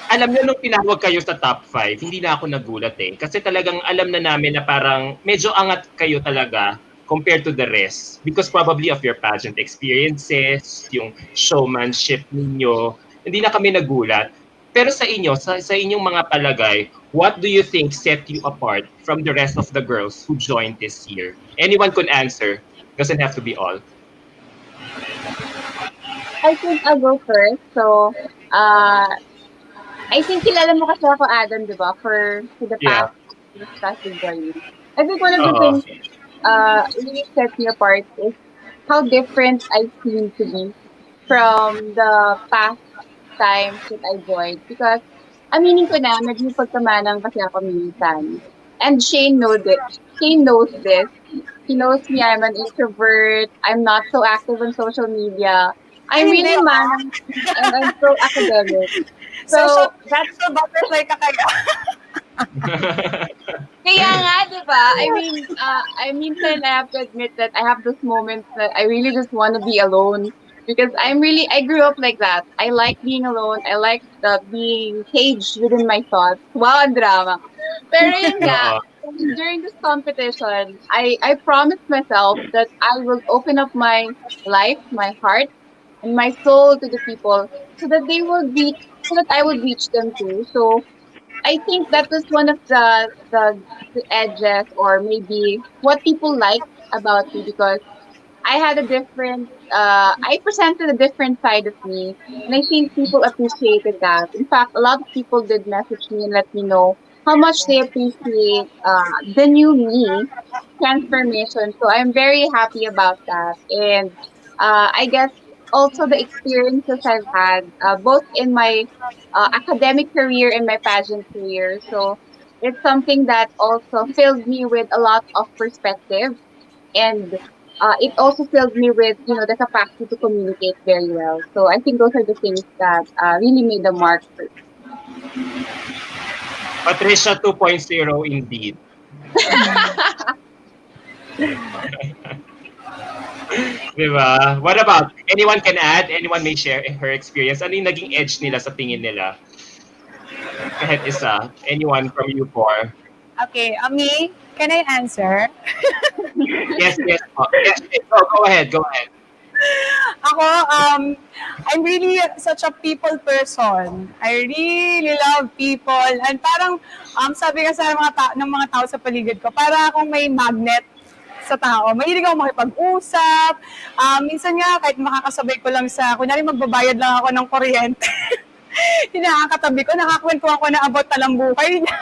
alam nyo nung tinawag kayo sa top 5, hindi na ako nagulat eh. Kasi talagang alam na namin na parang medyo angat kayo talaga compared to the rest. Because probably of your pageant experiences, yung showmanship ninyo, hindi na kami nagulat. Pero sa inyo, sa inyong mga palagay, what do you think set you apart from the rest of the girls who joined this year? Anyone could answer. Doesn't have to be all. I think I'll go first. So, I think kilala mo kasi ako, Adam, di ba? For the Yeah. past journey. I think one of the Oo. things really set me apart is how different I seem to be from the past times that I joined. Because, aminin ko na, naging pagkamanang kasi ako minsan. And Shane knows it. Shane knows this. He knows me, I'm an introvert. I'm not so active on social media. I'm Hindi, really manang and I'm so academic. So, that's social butterfly ka kaya. kaya nga, di ba? Minsan I have to admit that I have those moments that I really just want to be alone. Because I grew up like that. I like being alone. I like being caged within my thoughts. Wow, ang drama. Pero yun nga, Oo. during this competition, I promised myself that I will open up my life, my heart, and my soul to the people so that I would reach them too. So I think that was one of the edges or maybe what people liked about me because I had a different I presented a different side of me and I think people appreciated that. In fact, a lot of people did message me and let me know how much they appreciate the new me transformation. So I'm very happy about that. And I guess also the experiences I've had, both in my academic career and my pageant career. So it's something that also filled me with a lot of perspective. And it also filled me with, the capacity to communicate very well. So I think those are the things that really made the mark for me. Patricia 2.0 indeed. Diba? What about, anyone can add? Anyone may share her experience? Ano yung naging edge nila sa tingin nila? Go ahead, Isa. Anyone from you four? Okay, me, can I answer? Yes, yes, yes. Go ahead, go ahead. Ako, I'm really such a people person. I really love people. And parang, sabi nga sa ng mga tao sa paligid ko, para akong may magnet sa tao. Mahilig ako makipag-usap. Minsan nga, kahit makakasabay ko lang sa, kunyari magbabayad lang ako ng kuryente. Nakakatabi ko, nakakwentuhan ko na about talambuhay niya.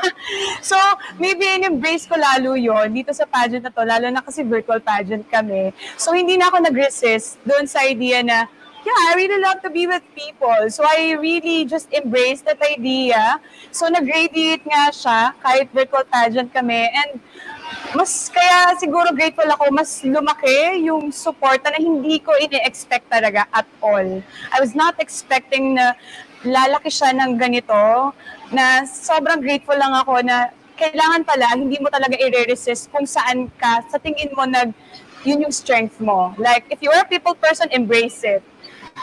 So, maybe in-embrace ko lalo yon dito sa pageant na to, lalo na kasi virtual pageant kami. So, hindi na ako nag-resist doon sa idea na, yeah, I really love to be with people. So, I really just embraced that idea. So, nag-radiate nga siya kahit virtual pageant kami. And mas kaya siguro grateful ako, mas lumaki yung suporta na hindi ko ini-expect talaga at all. I was not expecting na lalaki siya ng ganito, na sobrang grateful lang ako na kailangan pala, hindi mo talaga i-resist kung saan ka, sa tingin mo yun yung strength mo. Like, if you're a people person, embrace it.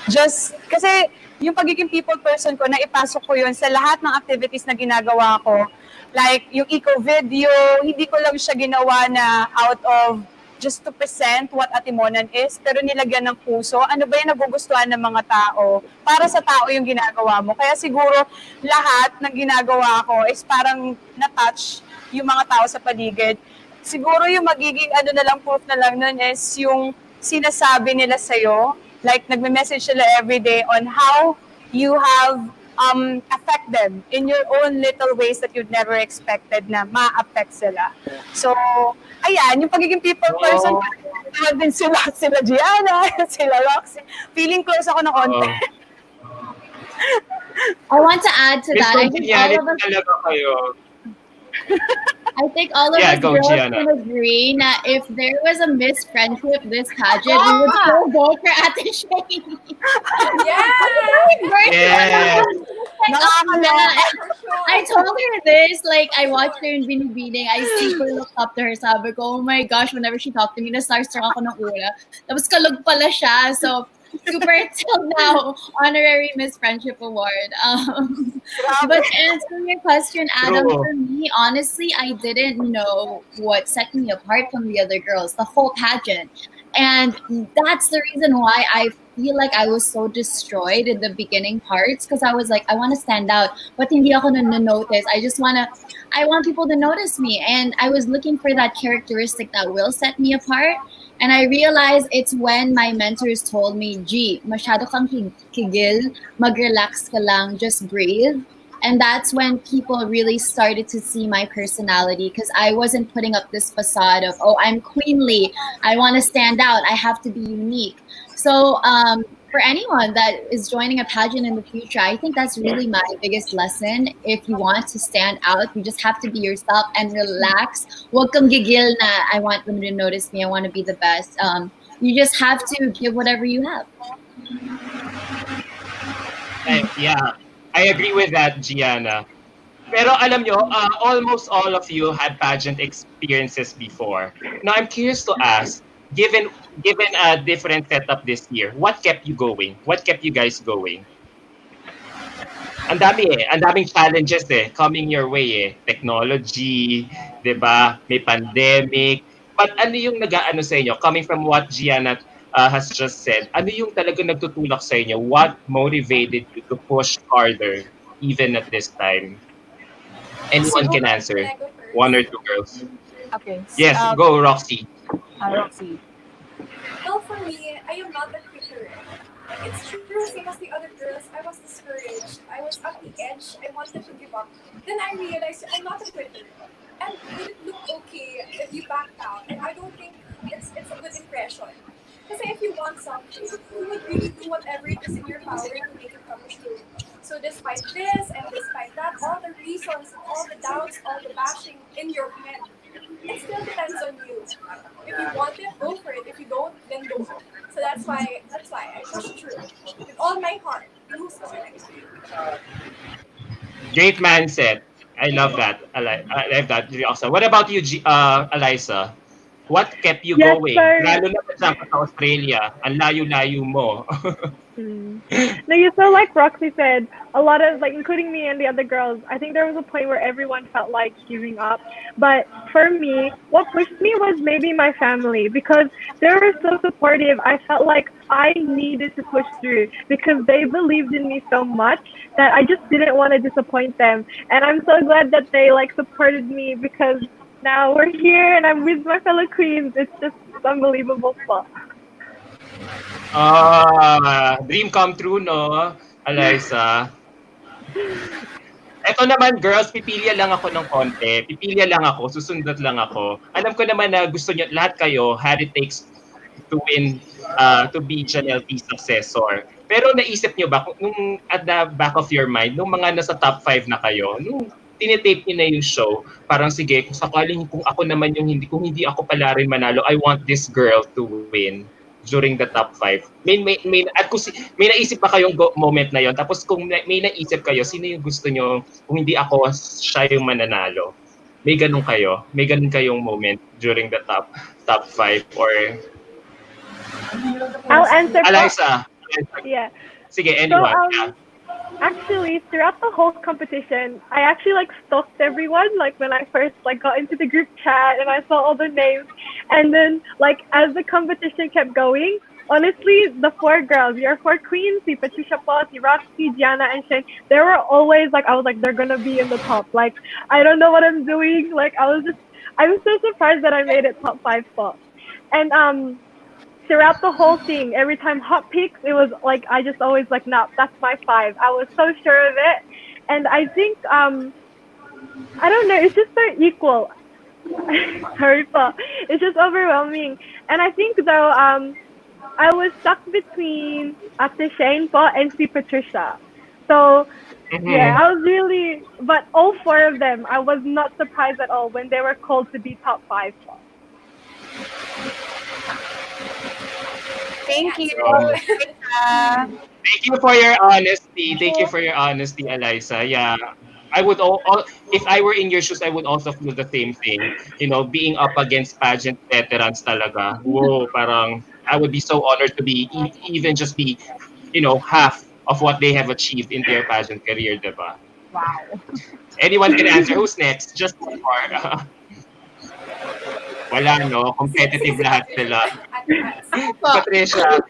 Just, kasi yung pagiging people person ko, naipasok ko yun sa lahat ng activities na ginagawa ko. Like, yung eco-video, hindi ko lang siya ginawa na out of just to present what Atimonan is, pero nilagyan ng puso. Ano ba yung nagugustuhan ng mga tao? Para sa tao yung ginagawa mo. Kaya siguro lahat ng ginagawa ko is parang na-touch yung mga tao sa paligid. Siguro yung magiging na lang proof na lang nun is yung sinasabi nila sa'yo. Like, nagme-message sila everyday on how you have affect them in your own little ways that you'd never expected na ma-affect sila. So, ayan, yung pagiging people person, din sila Gianna, sila Roxy. Feeling close ako ng konti. I want to add to that. I think all of us talaga kayo. I think all of us girls can agree that if there was a Miss Friendship this pageant, we would still go for Ate Shane. Yes. I told her this, like, I watched her in Binibining. I super looked up to her. Sabi ko, oh my gosh, whenever she talked to me, na-starstruck ako ng una. Tapos kalog pala siya. So, super till now, honorary Miss Friendship Award. But to answer your question, Adam, for me, honestly, I didn't know what set me apart from the other girls, the whole pageant. And that's the reason why I feel like I was so destroyed in the beginning parts, because I was like, I want to stand out, but hindi ako na-notice. I want people to notice me. And I was looking for that characteristic that will set me apart. And I realized it's when my mentors told me, G, masyado kang kigil, mag-relax ka lang, just breathe. And that's when people really started to see my personality, because I wasn't putting up this facade of, oh, I'm queenly, I want to stand out, I have to be unique. So for anyone that is joining a pageant in the future, I think that's really my biggest lesson. If you want to stand out, you just have to be yourself and relax. Huwag kang gigil na, I want them to notice me, I want to be the best. You just have to give whatever you have. Yeah. I agree with that, Gianna. Pero alam nyo, almost all of you had pageant experiences before. Now, I'm curious to ask, given a different setup this year, what kept you going? What kept you guys going? Ang daming challenges coming your way Technology, 'di ba? May pandemic. But ano yung nag-aano sa inyo? Coming from what Gianna has just said, ano yung talagang nagtutulak sa inyo? What motivated you to push harder even at this time? Anyone can answer. One or two girls. Okay. Yes, go Roxy. Roxy. Well, for me, I am not a quitter. It's true, same as the other girls, I was discouraged. I was at the edge. I wanted to give up. Then I realized I'm not a quitter. And would it look okay if you backed out? And I don't think it's a good impression. Kasi if you want something, you would really do whatever it is in your power to make it come true. So despite this and despite that, all the reasons, all the doubts, all the bashing in your head, it still depends on you. If you want it, go for it. If you don't, then don't. So that's why I push through with all my heart. Great mindset. I love that. I love that. Really awesome. What about you, Eliza? What kept you Yes, going? sir. Lalo na sa Australia. Ang layo-layo mo. Mm. No, you so like Roxy said, a lot of like including me and the other girls, I think there was a point where everyone felt like giving up. But for me, what pushed me was maybe my family because they were so supportive. I felt like I needed to push through because they believed in me so much that I just didn't want to disappoint them. And I'm so glad that they like supported me because now we're here and I'm with my fellow queens. It's just unbelievable fun. Dream come true, no, Eliza? Eto naman, girls, pipilya lang ako ng konti. Pipilya lang ako, susundot lang ako. Alam ko naman na gusto niyo, lahat kayo, had it takes to win, to be Janelle T's successor. Pero naisip niyo ba, nung at the back of your mind, nung mga nasa top 5 na kayo, nung tinitape niyo na yung show, parang sige, kung sakaling kung ako naman yung hindi, kung hindi ako pala rin manalo, I want this girl to win during the top 5. At kung may naisip pa kayong moment na yon, tapos kung may naisip kayo, sino yung gusto nyo, kung hindi ako, siya yung mananalo. May ganun kayo? May ganun kayong moment during the top 5 or I'll answer. Eliza? Yeah. Sige, So anyone. Yeah. actually throughout the whole competition, I actually like stalked everyone. Like when I first like got into the group chat and I saw all the names, and then like as the competition kept going, honestly, the four girls, your four queens, si Patricia Po, si Roxy, Gianna, and Shane, they were always like I was like they're gonna be in the top. Like I don't know what I'm doing. Like I was so surprised that I made it top 5 spot. And throughout the whole thing, every time hot picks, it was like I just always like, nah, that's my 5. I was so sure of it, and I think I don't know, it's just so equal. Sorry, po. It's just overwhelming, and I think though I was stuck between after Shane po and si Patricia. So yeah, I was really, but all four of them, I was not surprised at all when they were called to be top 5. Thank you. Thank you for your honesty. Thank you for your honesty, Eliza. Yeah. I would if I were in your shoes, I would also feel the same thing. You know, being up against pageant veterans talaga. Whoa, parang I would be so honored to be even just be, half of what they have achieved in their pageant career, diba? Wow. Anyone can answer. Who's next? Just one more. Wala, no? Competitive lahat sila. Patricia.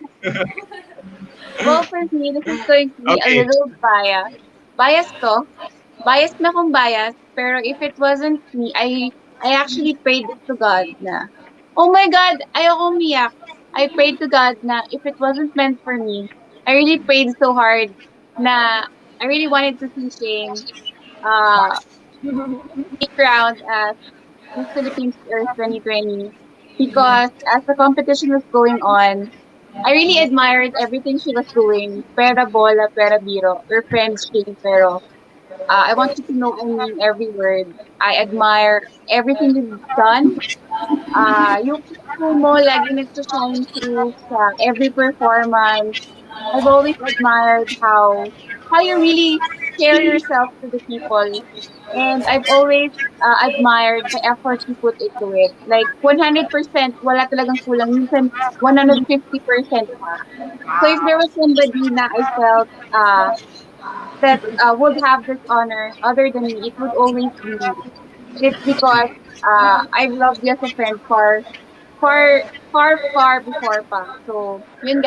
Well, for me, this is going to be a little biased. Biased to. Biased na kung biased. Pero if it wasn't me, I actually prayed to God na, oh my God, ayoko umiyak. I prayed to God na if it wasn't meant for me, I really prayed so hard na I really wanted to see Shane be crowned as Miss Philippines Earth 2020 because as the competition was going on, I really admired everything she was doing. Pera bola, pera biro. We're friends, Shane, pero I want you to know I mean every word. I admire everything you've done. Yung puso mo, lagi nagsa-shine through sa every performance. I've always admired how you really share yourself to the people. And I've always admired the effort you put into it. Like 100%, wala talagang kulang. Minsan 150% pa. So if there was somebody na I felt that would have this honor other than me, it would always be you. It's because I've loved you as a friend far, far before pa. So, yun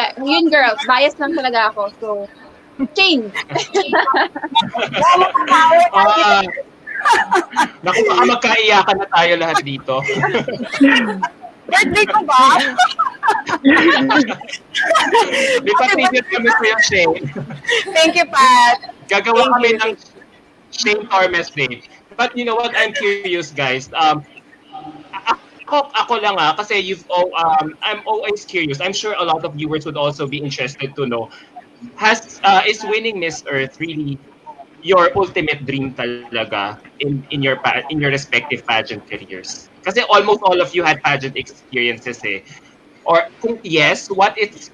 girls, bias lang talaga ako. So, change. Naku, baka magkaiyakan na tayo lahat dito. Birthday ko ba? May patigil kami sa'yo, Shane. Thank you, Pat. Gagawa kami ng Shane Tormes Day. But you know what? I'm curious, guys. Ako lang kasi I'm always curious. I'm sure a lot of viewers would also be interested to know, is winning Miss Earth really your ultimate dream talaga in your respective pageant careers? Kasi almost all of you had pageant experiences eh. Or kung yes, what is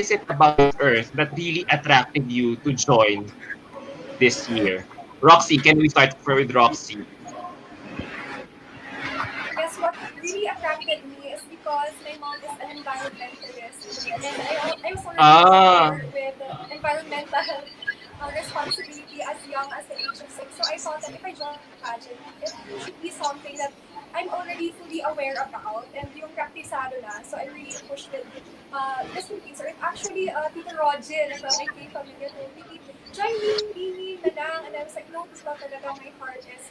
it about Earth that really attracted you to join this year? Roxy, can we start with Roxy? I guess what really attracted me because my mom is an environmentalist, and I was already Ah, familiar with environmental responsibility as young as the age of 6. So I thought that if I join the pageant, it should be something that I'm already fully aware about and yung praktisado na. So I really pushed with Miss Philippines. Or actually, Tito Roger from my K Familia told me, join me na lang. And I was like, no, Tito, talaga my heart is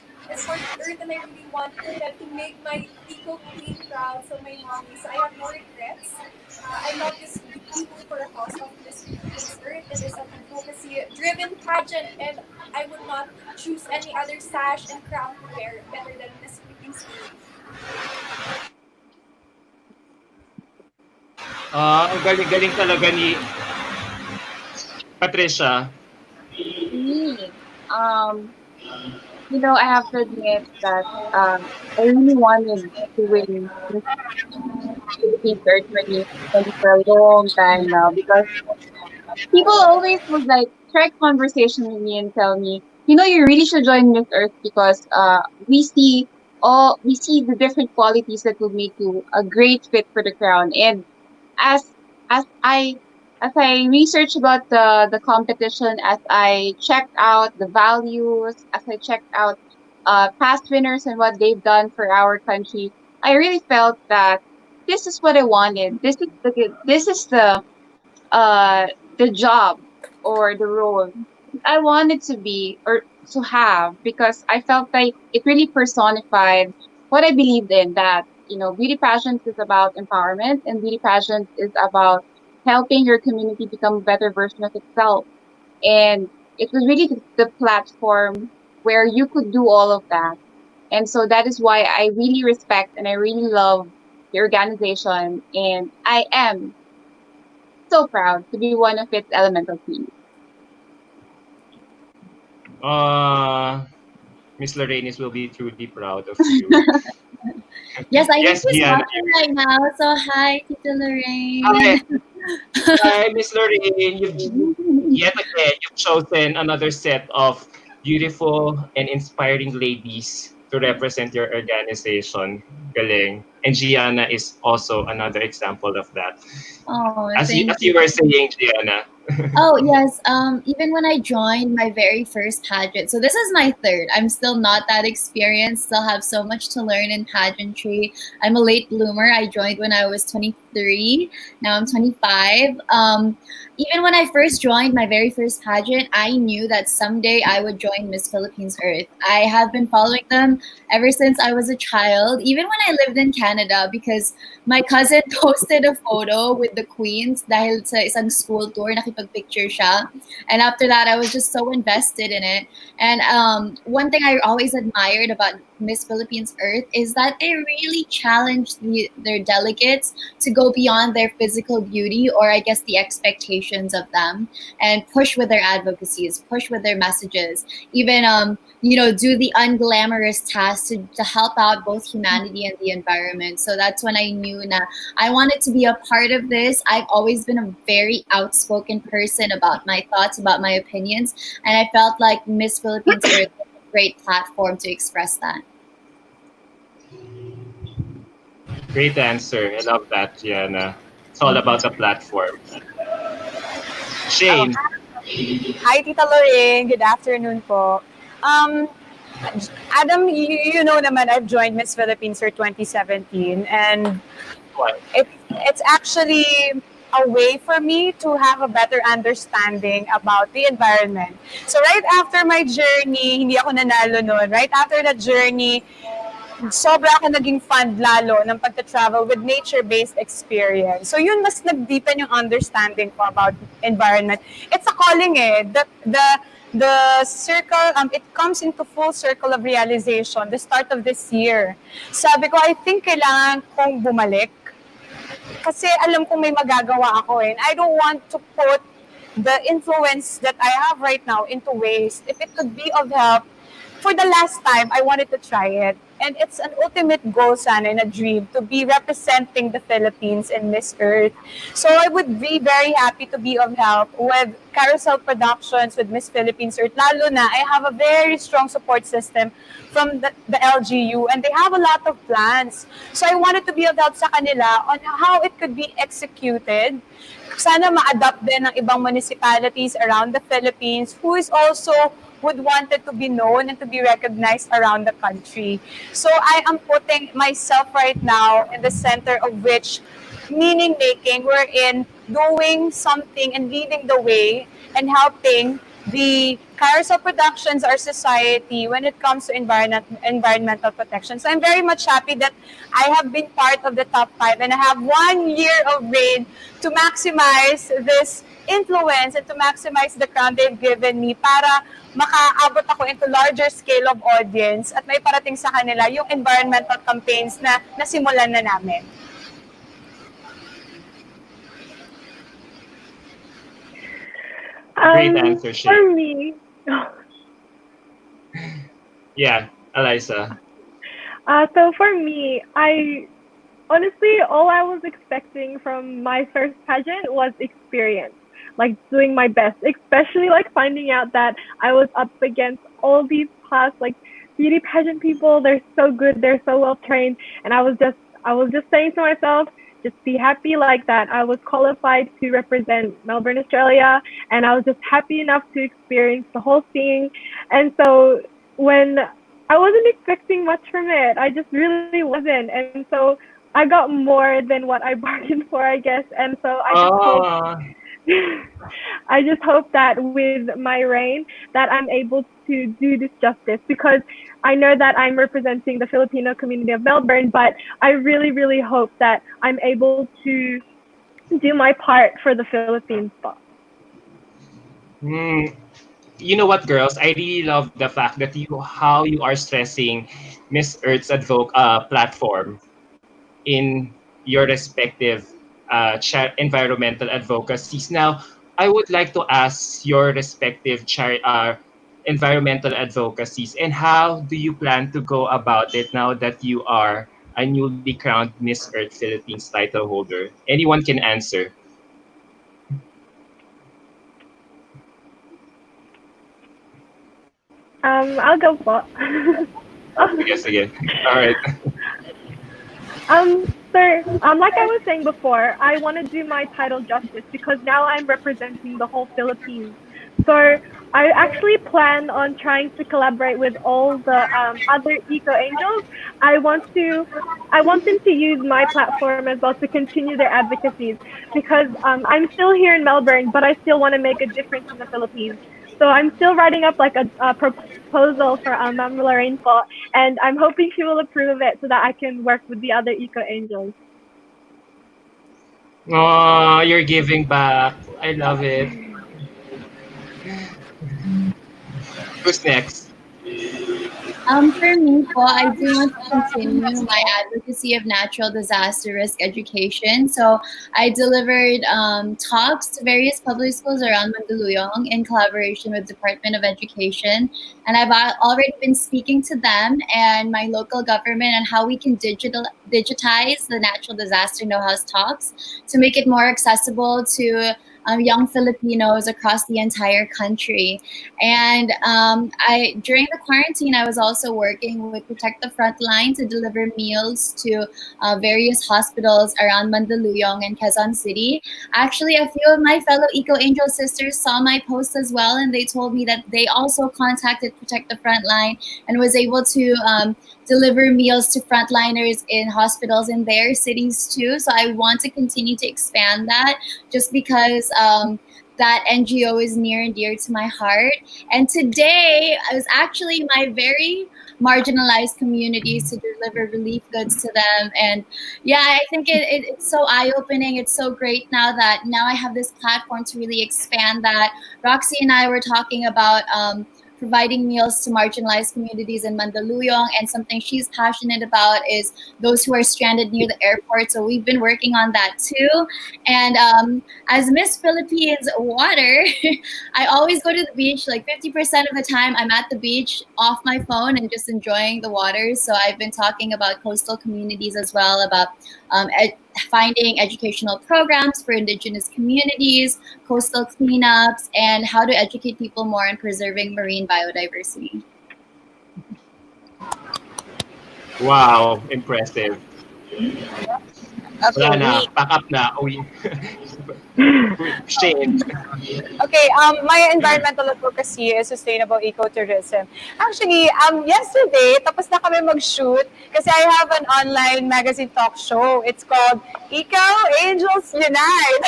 for the earth, and I really wanted to make my Eco Queen proud, so my mommy. So I have no regrets. I love this beautiful for a cause of Miss Philippines Earth. It is an advocacy driven pageant, and I would not choose any other sash and crown to wear better than Miss Philippines Earth. ang galing-galing talaga ni Patricia. Me, um, I have to admit that I really wanted to win Miss Philippines Earth 2020 for a long time now because people always would like strike conversation with me and tell me, you really should join Miss Earth because we see the different qualities that would make you a great fit for the crown. And as as I researched about the competition, as I checked out the values, as I checked out past winners and what they've done for our country, I really felt that this is what I wanted. Uh the job or the role I wanted to be or to have because I felt like it really personified what I believed in, that beauty pageant is about empowerment, and beauty pageant is about helping your community become a better version of itself. And it was really the platform where you could do all of that. And so that is why I really respect and I really love the organization, and I am so proud to be one of its elemental queens. Miss Lorenis will be truly proud of you. Yes, I think Yes, she's Gianna. watching right now. So hi, Tita Hi, Lorraine. hi, Miss Lorraine. Yet again, you've chosen another set of beautiful and inspiring ladies to represent your organization. Galing. And Gianna is also another example of that. Oh, As you, thank as you. you were saying, Gianna. Oh yes. Even when I joined my very first pageant, so this is my third. I'm still not that experienced. Still have so much to learn in pageantry. I'm a late bloomer. I joined when I was 23. Now I'm 25. Even when I first joined my very first pageant, I knew that someday I would join Miss Philippines Earth. I have been following them ever since I was a child. Even when I lived in Canada, because my cousin posted a photo with the queens dahil sa isang school tour, nakipag-picture siya. And after that, I was just so invested in it. And one thing I always admired about Miss Philippines Earth is that they really challenged their delegates to go beyond their physical beauty, or I guess the expectations of them, and push with their advocacies, push with their messages, even do the unglamorous tasks to help out both humanity and the environment. So that's when I knew na I wanted to be a part of this. I've always been a very outspoken person about my thoughts, about my opinions, and I felt like Miss Philippines Earth was a great platform to express that. Great answer. I love that, Gianna. It's all about the platform. Oh, Shane. hi, Tita Lorraine. Good afternoon po. Um, Adam, you know naman, I've joined Miss Philippines for 2017, and What? it's actually a way for me to have a better understanding about the environment. So right after my journey, hindi ako nanalo noon. Right after that journey, sobra ako naging fond lalo ng pagta-travel with nature-based experience. So yun, mas nag-deepen yung understanding ko about environment. It's a calling eh. The circle, it comes into full circle of realization the start of this year. Sabi ko, I think kailangan kong bumalik kasi alam kong may magagawa ako eh. And I don't want to put the influence that I have right now into waste. If it could be of help, for the last time, I wanted to try it. And it's an ultimate goal sana and a dream to be representing the Philippines in Miss Earth. So I would be very happy to be of help with Carousel Productions, with Miss Philippines Earth. Lalo na, I have a very strong support system from the LGU, and they have a lot of plans. So I wanted to be of help sa kanila on how it could be executed. Sana ma-adapt din ng ibang municipalities around the Philippines who is also would wanted to be known and to be recognized around the country. So I am putting myself right now in the center of which meaning making, we're in doing something and leading the way and helping the Carousel Productions, our society, when it comes to environmental protection. So I'm very much happy that I have been part of the top 5 and I have 1 year of reign to maximize this influence and to maximize the crown they've given me para makaabot ako into larger scale of audience at may parating sa kanila yung environmental campaigns na nasimulan na namin. Great answer, Shay. For me, Yeah, Eliza. so for me, I honestly, all I was expecting from my first pageant was experience, like doing my best, especially like finding out that I was up against all these past like beauty pageant people. They're so good, they're so well trained, and I was just saying to myself, just be happy like that. I was qualified to represent Melbourne, Australia, and I was just happy enough to experience the whole thing. And so when I wasn't expecting much from it, I just really wasn't, and so I got more than what I bargained for, I guess. And so Oh, I just hope that with my reign that I'm able to do this justice because I know that I'm representing the Filipino community of Melbourne, but I really, really hope that I'm able to do my part for the Philippines. hmm. You know what, girls? I really love the fact that how you are stressing Miss Earth's platform in your respective environmental advocacies. Now, I would like to ask your respective environmental advocacies and how do you plan to go about it now that you are a newly crowned Miss Earth Philippines title holder? Anyone can answer. I'll go for. Sige, sige. All right. Like I was saying before, I want to do my title justice because now I'm representing the whole Philippines. So I actually plan on trying to collaborate with all the other eco angels. I want to, I want them to use my platform as well to continue their advocacies because I'm still here in Melbourne, but I still want to make a difference in the Philippines. So I'm still writing up like a proposal for Ma'am Lorraine po, and I'm hoping she will approve of it so that I can work with the other eco angels. Oh, you're giving back. I love it. Who's next? For me po, I do want to continue my advocacy of natural disaster risk education. So I delivered talks to various public schools around Mandaluyong in collaboration with Department of Education. And I've already been speaking to them and my local government on how we can digitize the natural disaster know-how talks to make it more accessible to young Filipinos across the entire country. And I during the quarantine, I was also working with Protect the Frontline to deliver meals to various hospitals around Mandaluyong and Quezon City. Actually, a few of my fellow Eco Angel sisters saw my post as well, and they told me that they also contacted Protect the Frontline and was able to deliver meals to frontliners in hospitals in their cities too. So I want to continue to expand that just because that NGO is near and dear to my heart. And today I was actually my very marginalized communities to deliver relief goods to them. And yeah, I think it's so eye-opening. It's so great now I have this platform to really expand that. Roxy and I were talking about providing meals to marginalized communities in Mandaluyong. And something she's passionate about is those who are stranded near the airport. So we've been working on that too. And as Miss Philippines Water, I always go to the beach. Like 50% of the time, I'm at the beach off my phone and just enjoying the water. So I've been talking about coastal communities as well, about finding educational programs for indigenous communities, coastal cleanups, and how to educate people more on preserving marine biodiversity. Wow, impressive. Wala Okay, na, me. pack up na, uwi. Shane. Okay, my environmental advocacy is sustainable ecotourism. Actually, yesterday, tapos na kami mag-shoot kasi I have an online magazine talk show. It's called Eco Angels Unite.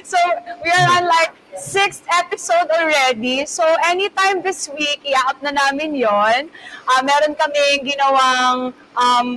So, we are on like 6th episode already. So, anytime this week, i-up na namin yon. Meron kaming ginawang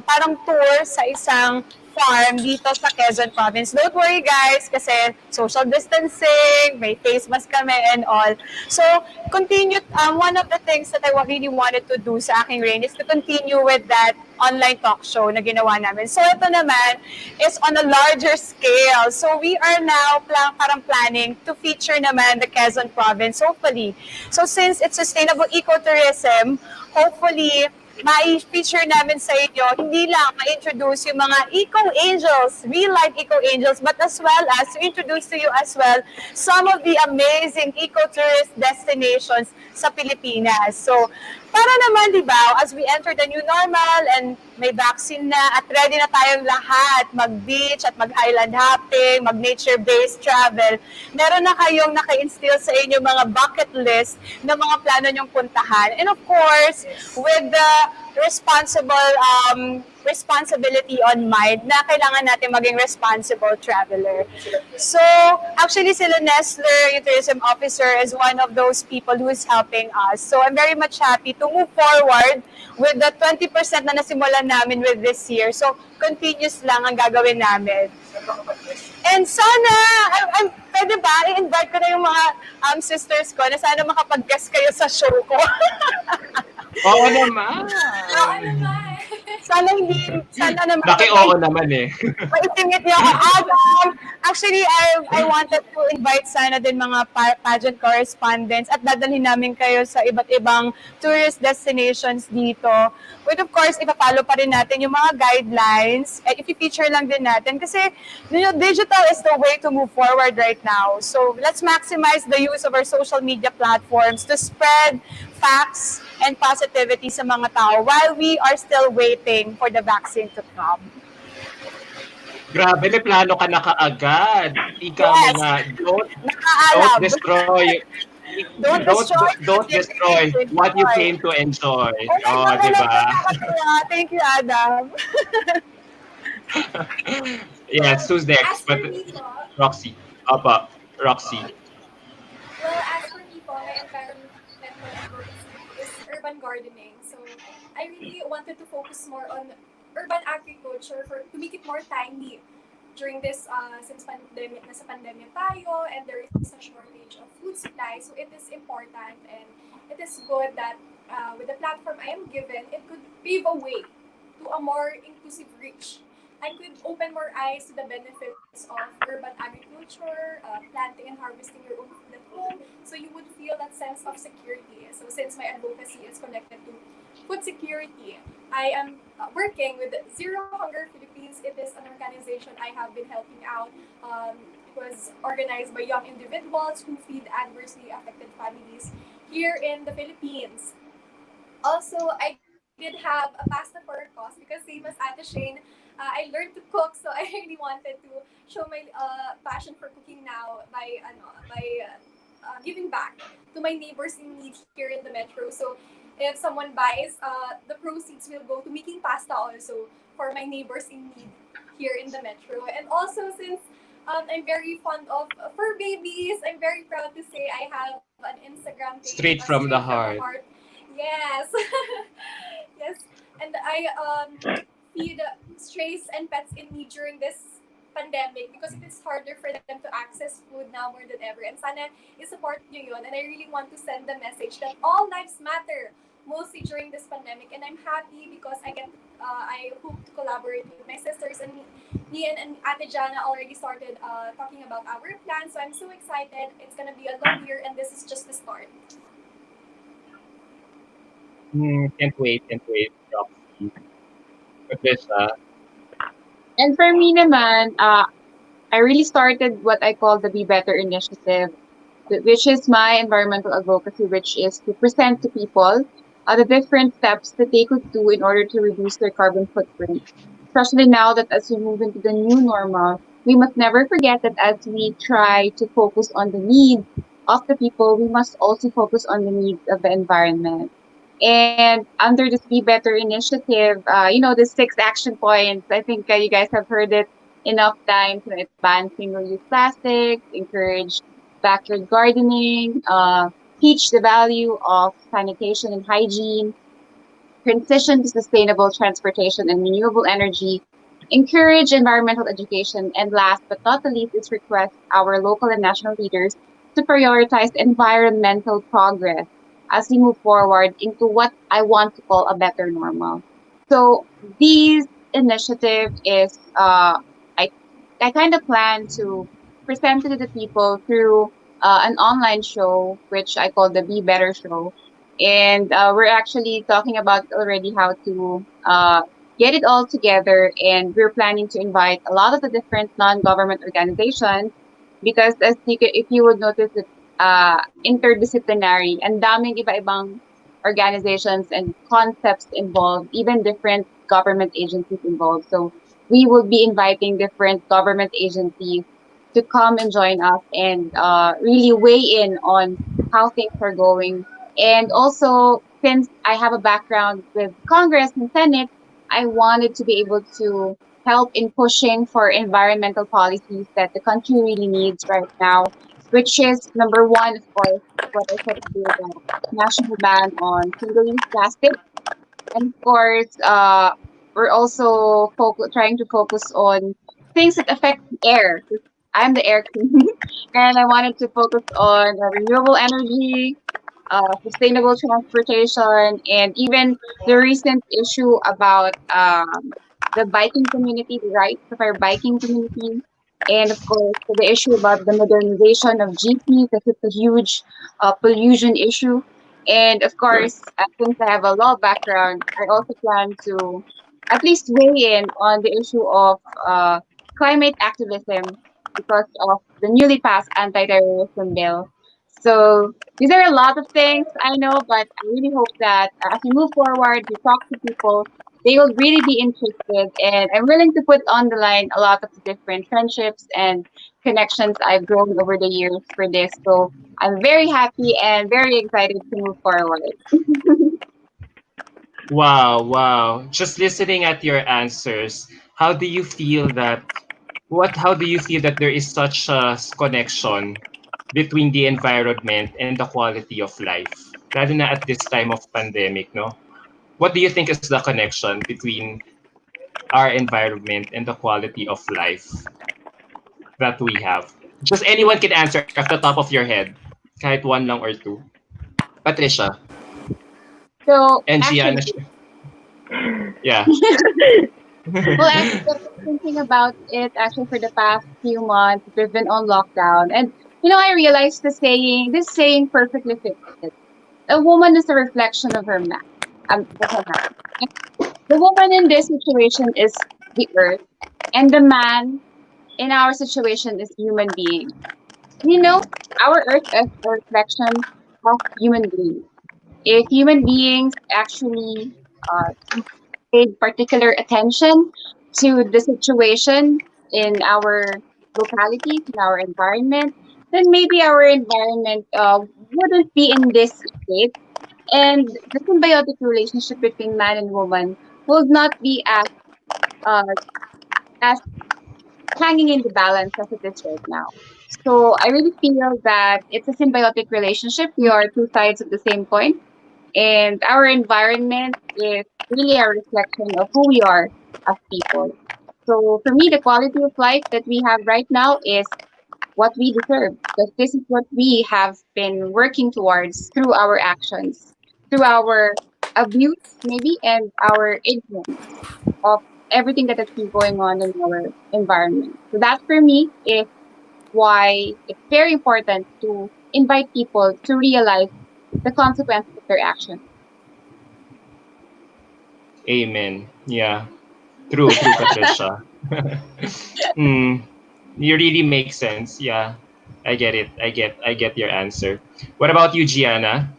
parang tour sa isang farm dito sa Quezon Province. Don't worry guys, kasi social distancing, may face mask kami and all. So, one of the things that I really wanted to do sa aking reign is to continue with that online talk show na ginawa namin. So, ito naman is on a larger scale. So, we are now parang planning to feature naman the Quezon Province, hopefully. So, since it's sustainable ecotourism, hopefully, ma-feature namin sa inyo, hindi lang ma-introduce yung mga eco-angels, real-life eco-angels, but as well as to introduce to you as well some of the amazing eco-tourist destinations sa Pilipinas. So, para naman, di ba, as we enter the new normal and may vaccine na at ready na tayong lahat mag-beach at mag-highland hopping, mag-nature-based travel, meron na kayong naka-instill sa inyo mga bucket list na mga plano nyong puntahan. And of course, with the responsibility on mind na kailangan natin maging responsible traveler. So, actually, sila Nestler, yung tourism officer, is one of those people who is helping us. So, I'm very much happy to move forward with the 20% na nasimulan namin with this year. So, continuous lang ang gagawin namin. And sana, pwede ba, i-invite ko na yung mga sisters ko na sana makapag-guest kayo sa show ko. Oo naman. Oo naman. Sana naman. Naki-oo naman eh. Ma-intimate niyo ako. Actually, I wanted to invite sana din mga pageant correspondents at dadalhin namin kayo sa iba't ibang tourist destinations dito. But of course, ipapalo pa rin natin yung mga guidelines at i-feature lang din natin kasi digital is the way to move forward right now. So let's maximize the use of our social media platforms to spread facts and positivity sa mga tao while we are still waiting for the vaccine to come. Grabe, may plano ka na kaagad. Ikaw Yes. na, don't Nakaalam. destroy. Don't destroy what you came to enjoy. Oh, Oh, di ba? Thank you, Adam. Yes, who's next? As for But me po, Roxy. Opa, Roxy. as for me po, my environmental advocacy is urban gardening. So, I really wanted to focus more on urban agriculture to make it more timely during this, since nasa pandemic tayo and there is a shortage of food supply. So, it is important and it is good that with the platform I am given, it could pave a way to a more inclusive reach. I could open more eyes to the benefits of urban agriculture, planting and harvesting your own food at home, so you would feel that sense of security. So since my advocacy is connected to food security, I am working with Zero Hunger Philippines. It is an organization I have been helping out. It was organized by young individuals who feed adversely affected families here in the Philippines. Also, I did have a pasta for a cause because same as Ate Shane, I learned to cook, so I really wanted to show my passion for cooking now by giving back to my neighbors in need here in the metro. So if someone buys, the proceeds will go to making pasta also for my neighbors in need here in the metro. And also since I'm very fond of fur babies, I'm very proud to say I have an Instagram page. Straight from the heart. Yes. Yes. And I feed strays and pets in need during this pandemic because it is harder for them to access food now more than ever. And sana i-support nyo yun. And I really want to send the message that all lives matter, mostly during this pandemic. And I'm happy because I hope to collaborate with my sisters, and me and Ate Jana already started talking about our plans. So I'm so excited. It's gonna be a long year, and this is just the start. Can't wait, can't wait. Roxy. Patricia. And for me naman, I really started what I call the Be Better initiative, which is my environmental advocacy, which is to present to people the different steps that they could do in order to reduce their carbon footprint. Especially now that as we move into the new normal, we must never forget that as we try to focus on the needs of the people, we must also focus on the needs of the environment. And under this Be Better initiative, the 6 action points, I think you guys have heard it enough times. It's ban single-use plastics, encourage backyard gardening, teach the value of sanitation and hygiene, transition to sustainable transportation and renewable energy, encourage environmental education, and last but not the least is request our local and national leaders to prioritize environmental progress as we move forward into what I want to call a better normal. So these initiative is I I kind of plan to present it to the people through an online show which I call the Be Better Show, and we're actually talking about already how to get it all together, and we're planning to invite a lot of the different non-government organizations because if you would notice it's interdisciplinary and daming iba-ibang organizations and concepts involved, even different government agencies involved. So we will be inviting different government agencies to come and join us and really weigh in on how things are going. And also, since I have a background with Congress and Senate, I wanted to be able to help in pushing for environmental policies that the country really needs right now, which is number one, of course, what I said earlier, the national ban on single-use plastic. And of course, we're also trying to focus on things that affect the air. 'Cause I'm the air queen, and I wanted to focus on renewable energy, sustainable transportation, and even the recent issue about the biking community, the rights of our biking community, and of course the issue about the modernization of GP because it's a huge pollution issue. And of course, since I have a law background, I also plan to at least weigh in on the issue of climate activism because of the newly passed anti-terrorism bill. So these are a lot of things I know, but I really hope that as we move forward, we talk to people, they will really be interested. And I'm willing to put on the line a lot of different friendships and connections I've grown over the years for this. So I'm very happy and very excited to move forward. Wow, wow. Just listening at your answers, how do you feel that how do you feel that there is such a connection between the environment and the quality of life? Lalo na at this time of pandemic, no? What do you think is the connection between our environment and the quality of life that we have? Just anyone can answer off the top of your head. Kahit one lang or two. Patricia So and actually, Gianna. Yeah. well, actually, I've been thinking about it actually for the past few months. We've been on lockdown, and I realized this saying perfectly fits it. A woman is a reflection of of her man. The woman in this situation is the earth, and the man in our situation is human being. Our earth is a reflection of human beings. If human beings actually paid particular attention to the situation in our localities, in our environment, then maybe our environment wouldn't be in this state, and the symbiotic relationship between man and woman will not be uh, as hanging in the balance as it is right now. So I really feel that it's a symbiotic relationship. We are two sides of the same coin, and our environment is really a reflection of who we are as people. So for me, the quality of life that we have right now is what we deserve, because this is what we have been working towards through our actions, through our abuse maybe, and our ignorance of everything that has been going on in our environment. So that for me is why it's very important to invite people to realize the consequences of their actions. Amen. Yeah. True, Patricia. Hmm. You really make sense. Yeah. I get it. I get your answer. What about you, Gianna?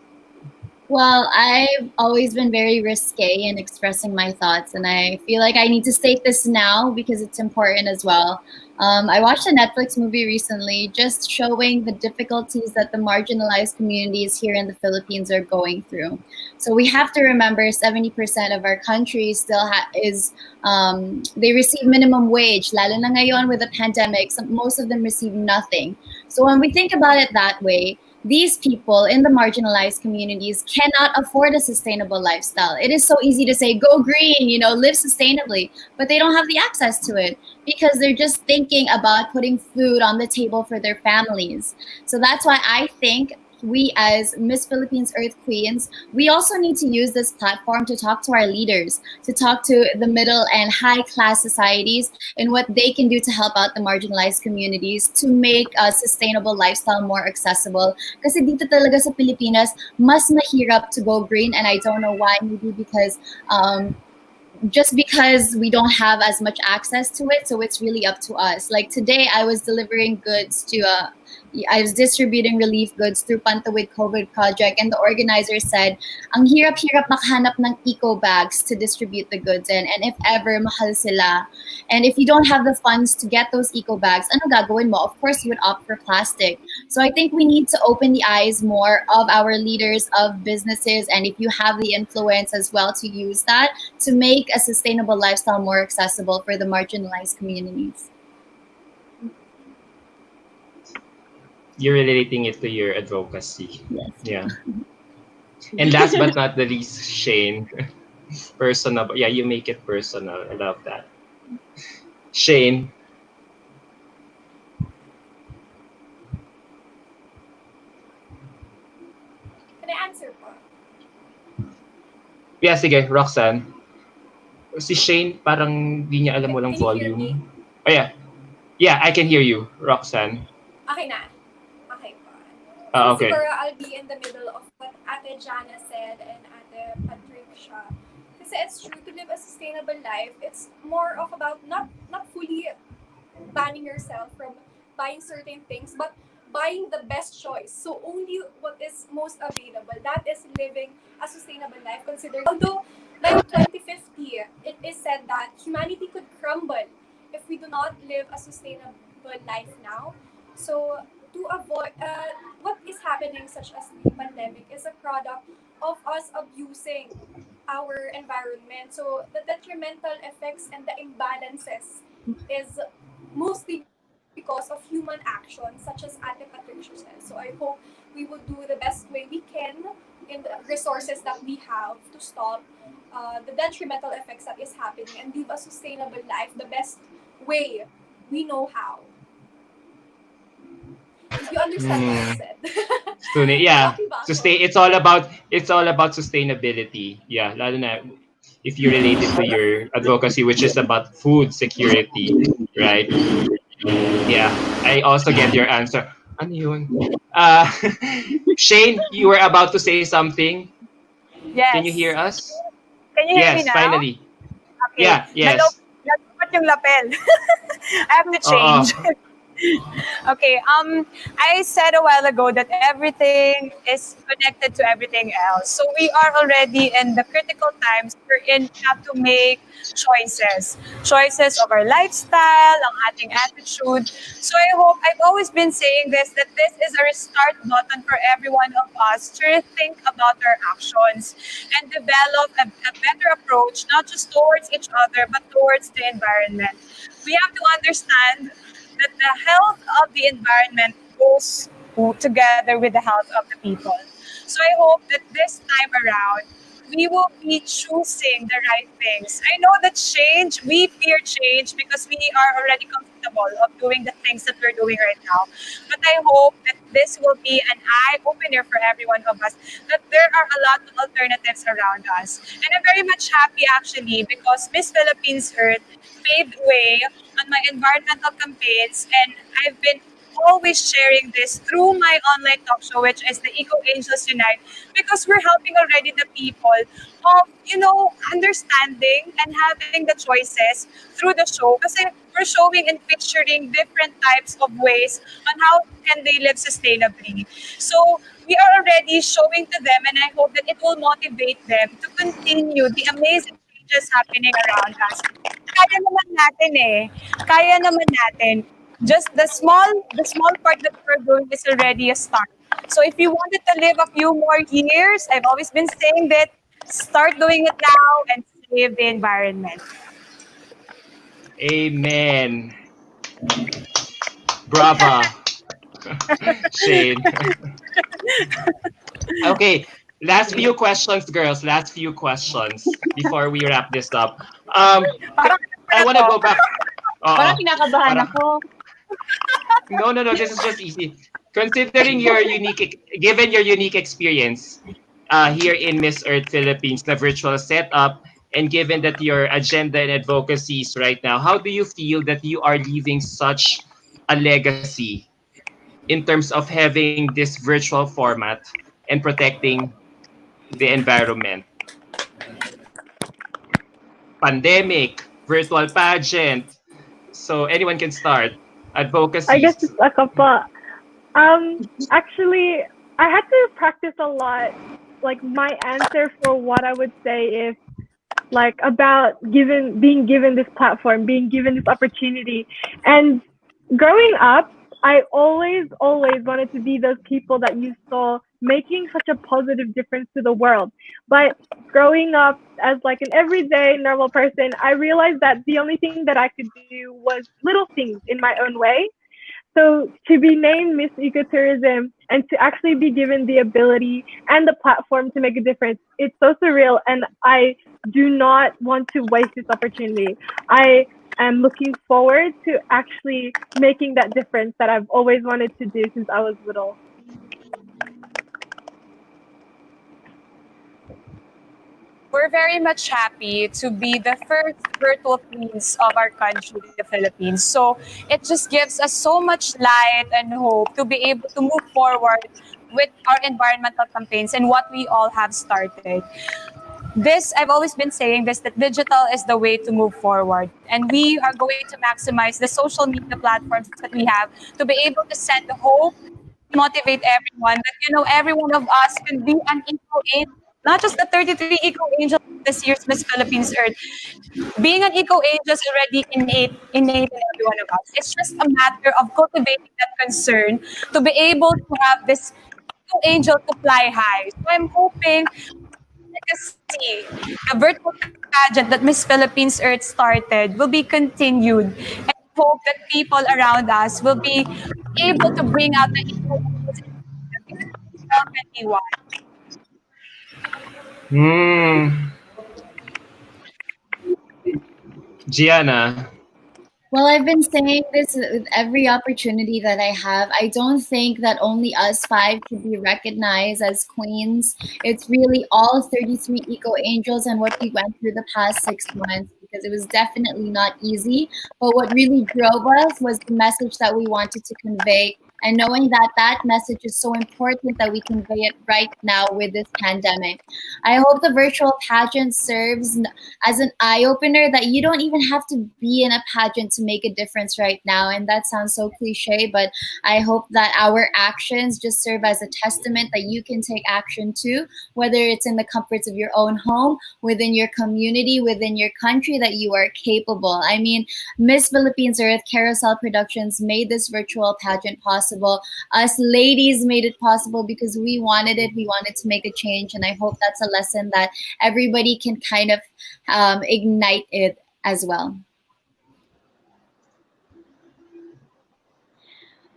Well, I've always been very risque in expressing my thoughts, and I feel like I need to state this now because it's important as well. I watched a Netflix movie recently just showing the difficulties that the marginalized communities here in the Philippines are going through. So we have to remember 70% of our country still they receive minimum wage. Lalo na ngayon with the pandemic, most of them receive nothing. So when we think about it that way, these people in the marginalized communities cannot afford a sustainable lifestyle. It is so easy to say, go green, live sustainably, but they don't have the access to it because they're just thinking about putting food on the table for their families. So that's why I think we as Miss Philippines Earth Queens, we also need to use this platform to talk to our leaders, to talk to the middle and high class societies and what they can do to help out the marginalized communities to make a sustainable lifestyle more accessible. Kasi dito talaga sa Pilipinas, mas mahirap to go green, and I don't know why. Maybe because just because we don't have as much access to it, so it's really up to us. Like today, I was distributing relief goods through Pantawid COVID project, and the organizer said, ang hirap-hirap makahanap ng eco bags to distribute the goods in, and if ever, mahal sila. And if you don't have the funds to get those eco bags, ano gagawin mo? Of course, you would opt for plastic. So I think we need to open the eyes more of our leaders of businesses, and if you have the influence as well, to use that to make a sustainable lifestyle more accessible for the marginalized communities. You're relating it to your advocacy. Yes. Yeah. And last but not the least, Shane. Personal. Yeah, you make it personal. I love that. Shane. Can I answer po? Yeah, sige, Roxanne. Si Shane, parang di niya alam walang Can you hear me? volume. Oh, yeah. Yeah, I can hear you, Roxanne. Okay na. Okay po. So Okay. siguro I'll be in the middle of what Ate Jana said and Ate Patricia. Kasi it's true, to live a sustainable life, it's more of about not fully banning yourself from buying certain things, but buying the best choice. So only what is most available. That is living a sustainable life. Considering, although by 2050, it is said that humanity could crumble if we do not live a sustainable life now. So to avoid what is happening, such as the pandemic, is a product of us abusing our environment. So the detrimental effects and the imbalances is mostly because of human action, such as Ate Patricia said. So I hope we will do the best way we can in the resources that we have to stop the detrimental effects that is happening and live a sustainable life the best way we know how. Did you understand what I said? Yeah. Happy ba Sustain. ako? It's all about sustainability. Yeah, lalo na if you relate it to your advocacy, which is about food security, right? Yeah. I also get your answer. Ano yun? Uh, Shane, you were about to say something. Can you hear Yes. us? Can you hear me Yes, now? finally. Okay. Yeah, yes. Nalobat yung lapel. I have to Oo. change. Okay. I said a while ago that everything is connected to everything else. So we are already in the critical times wherein we have to make choices of our lifestyle, ang ating attitude. So I've always been saying that this is a restart button for every one of us to rethink about our actions and develop a better approach, not just towards each other, but towards the environment. We have to understand that the health of the environment goes together with the health of the people. So I hope that this time around, we will be choosing the right things. I know that change, we fear change because we are already comfortable of doing the things that we're doing right now. But I hope that this will be an eye opener for every one of us, that there are a lot of alternatives around us. And I'm very much happy actually because Miss Philippines Earth paved way on my environmental campaigns, and I've been always sharing this through my online talk show, which is the Eco Angels Unite, because we're helping already the people of, understanding and having the choices through the show. Kasi we're showing and featuring different types of ways on how can they live sustainably. So we are already showing to them, and I hope that it will motivate them to continue the amazing changes happening around us. Kaya naman natin eh. Kaya naman natin. Just the small part that we're doing is already a start. So if you wanted to live a few more years, I've always been saying that start doing it now and save the environment. Amen. Brava, Shane. Okay, last few questions, girls. Last few questions before we wrap this up. Parang I na want to. to go back. Parang Oo. kinakabahan Para, ako. no, no, no. This is just easy. Considering your given your unique experience here in Miss Earth Philippines, the virtual setup, and given that your agenda and advocacies right now, how do you feel that you are leaving such a legacy in terms of having this virtual format and protecting the environment? Pandemic, virtual pageant. So anyone can start. I guess Advocacies. it's a couple. Actually, I had to practice a lot. Like my answer for what I would say is like about being given this platform, being given this opportunity. And growing up, I always wanted to be those people that you saw making such a positive difference to the world. But growing up as like an everyday normal person, I realized that the only thing that I could do was little things in my own way. So to be named Miss Ecotourism and to actually be given the ability and the platform to make a difference, it's so surreal. And I do not want to waste this opportunity. I am looking forward to actually making that difference that I've always wanted to do since I was little. We're very much happy to be the first virtual queens of our country, the Philippines. So it just gives us so much light and hope to be able to move forward with our environmental campaigns and what we all have started. This, I've always been saying this, that digital is the way to move forward. And we are going to maximize the social media platforms that we have to be able to send hope, motivate everyone that, every one of us can be an eco angel. Not just the 33 eco angels this year's Miss Philippines Earth. Being an eco angel is already innate in every one of us. It's just a matter of cultivating that concern to be able to have this eco angel to fly high. So I'm hoping legacy, the virtual pageant that Miss Philippines Earth started will be continued. And I hope that people around us will be able to bring out the eco angels in because it's 2021. Hmm. Gianna. Well, I've been saying this with every opportunity that I have. I don't think that only us five should be recognized as queens. It's really all 33 eco angels and what we went through the past 6 months because it was definitely not easy. But what really drove us was the message that we wanted to convey. And knowing that that message is so important that we convey it right now with this pandemic. I hope the virtual pageant serves as an eye opener that you don't even have to be in a pageant to make a difference right now. And that sounds so cliche, but I hope that our actions just serve as a testament that you can take action too, whether it's in the comforts of your own home, within your community, within your country, that you are capable. I mean, Miss Philippines Earth Carousel Productions made this virtual pageant possible. Us ladies made it possible because we wanted it. We wanted to make a change. And I hope that's a lesson that everybody can kind of ignite it as well.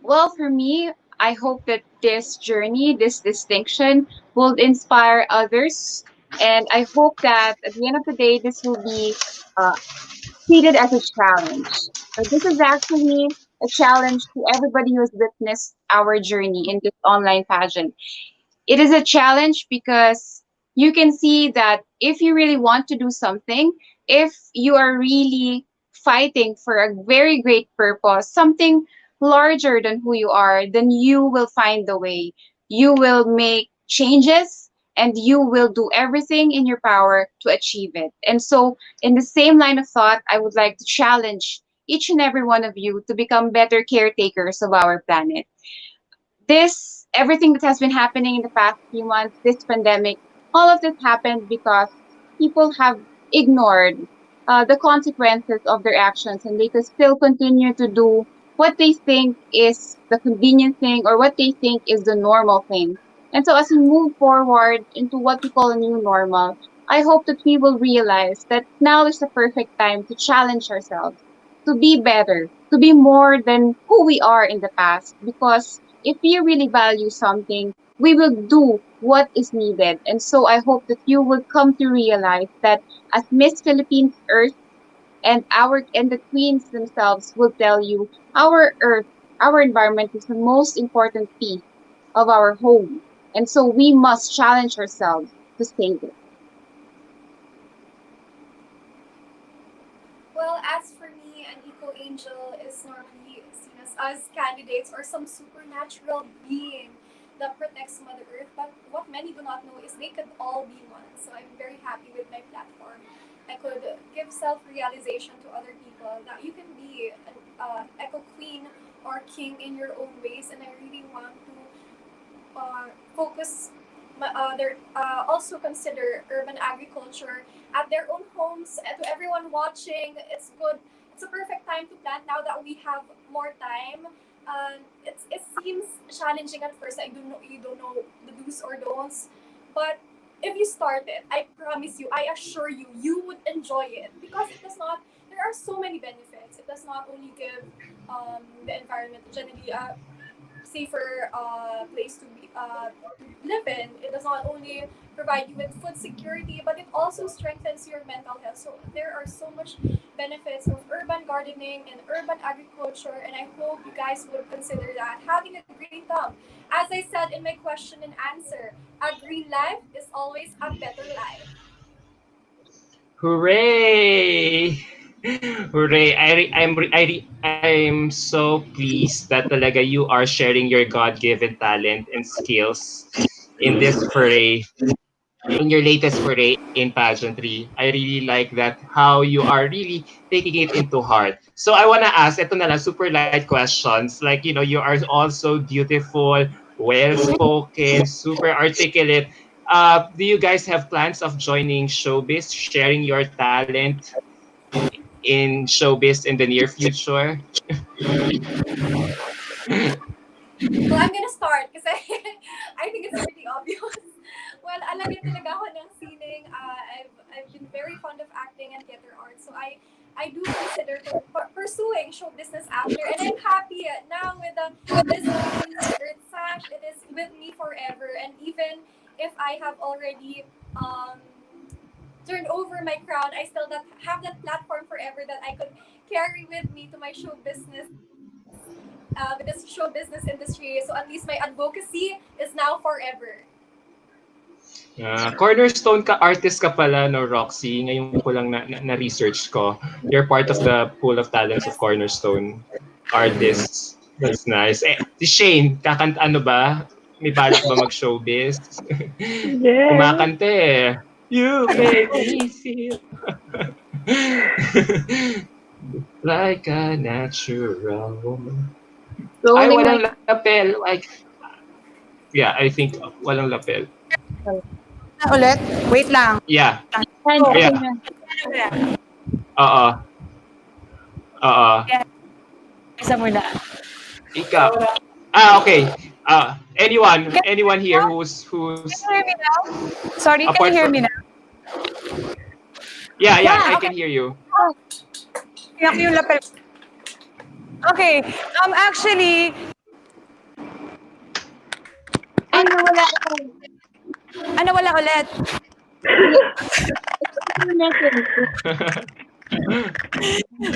Well, for me, I hope that this journey, this distinction, will inspire others And I hope that at the end of the day, this will be uh, treated as a challenge. So this is actually a challenge to everybody who's witnessed our journey in this online pageant. It is a challenge because you can see that if you really want to do something, if you are really fighting for a very great purpose, something larger than who you are, then you will find the way. You will make changes and you will do everything in your power to achieve it. And so, in the same line of thought, I would like to challenge each and every one of you to become better caretakers of our planet. This everything that has been happening in the past few months, this pandemic, all of this happened because people have ignored the consequences of their actions, and they could still continue to do what they think is the convenient thing or what they think is the normal thing. And so, as we move forward into what we call a new normal, I hope that we will realize that now is the perfect time to challenge ourselves, to be better, to be more than who we are in the past, because if we really value something, we will do what is needed. And so I hope that you will come to realize that as Miss Philippines Earth and the queens themselves will tell you, our earth, our environment is the most important piece of our home. And so we must challenge ourselves to save it. Well, as for me, an eco angel is normally seen as us candidates or some supernatural being that protects Mother Earth. But what many do not know is they could all be one. So I'm very happy with my platform. I could give self realization to other people that you can be an eco queen or king in your own ways. And I really want to focus their also consider urban agriculture at their own homes. And to everyone watching, it's good. It's a perfect time to plant now that we have more time. It seems challenging at first. I don't know, you don't know the do's or don'ts, but if you start it, I promise you, I assure you, you would enjoy it because it does not. There are so many benefits. It does not only give the environment generally safer place to live in. It does not only provide you with food security, but it also strengthens your mental health. So there are so much benefits of urban gardening and urban agriculture, and I hope you guys would consider that. Having a green thumb, as I said in my question and answer, a green life is always a better life. Hooray! Hooray! I'm so pleased that talaga you are sharing your God-given talent and skills in this foray, in your latest foray in pageantry. I really like that how you are really taking it into heart. So I wanna ask, ito na lang, super light questions. Like, you are also beautiful, well-spoken, super articulate. Do you guys have plans of joining showbiz, sharing your talent in showbiz in the near future? Well, I'm gonna start because I think it's pretty obvious. Well, alagad talaga ako ng sining. I've been very fond of acting and theater art, so I do consider pursuing show business after, and I'm happy now with the Miss Philippines Earth Sash. It is with me forever, and even if I have already turned over my crown, I still have that platform forever that I could carry with me to my show business with this show business industry. So at least my advocacy is now forever. Cornerstone ka artist ka pala, no, Roxy. Ngayon ko lang na-research ko. You're part of the pool of talents of Yes. Cornerstone artists. That's nice. Si Shane, ano ba? May balak ba mag-showbiz? Yes. Kumakanta eh. You make me feel like a natural woman. Ay, Rolling my walang lapel. Like, yeah, I think walang lapel. Ulit? Wait lang. Yeah. hand. Oh, Yeah. Oo. Oo. isa muna. Ikaw. Okay. Anyone here who's Can you hear me now? Sorry, can apart you hear from me now? yeah, I Okay. can hear you. Tiyak yung lapel. Okay. Actually, Ay, nawala ako. wala ulit?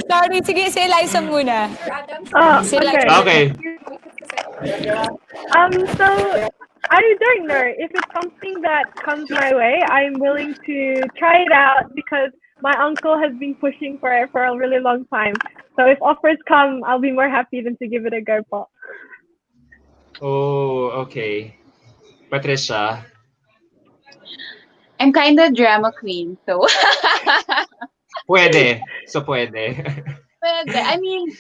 Sorry, sige, si Eliza muna. Sir Adam, Oh, Si Eliza. okay. Okay. So I don't know if it's something that comes my way. I'm willing to try it out because my uncle has been pushing for it for a really long time. So if offers come, I'll be more happy than to give it a go, po. Oh, okay. Patricia. I'm kind of drama queen, so Pwede. So, pwede. pwede. I mean,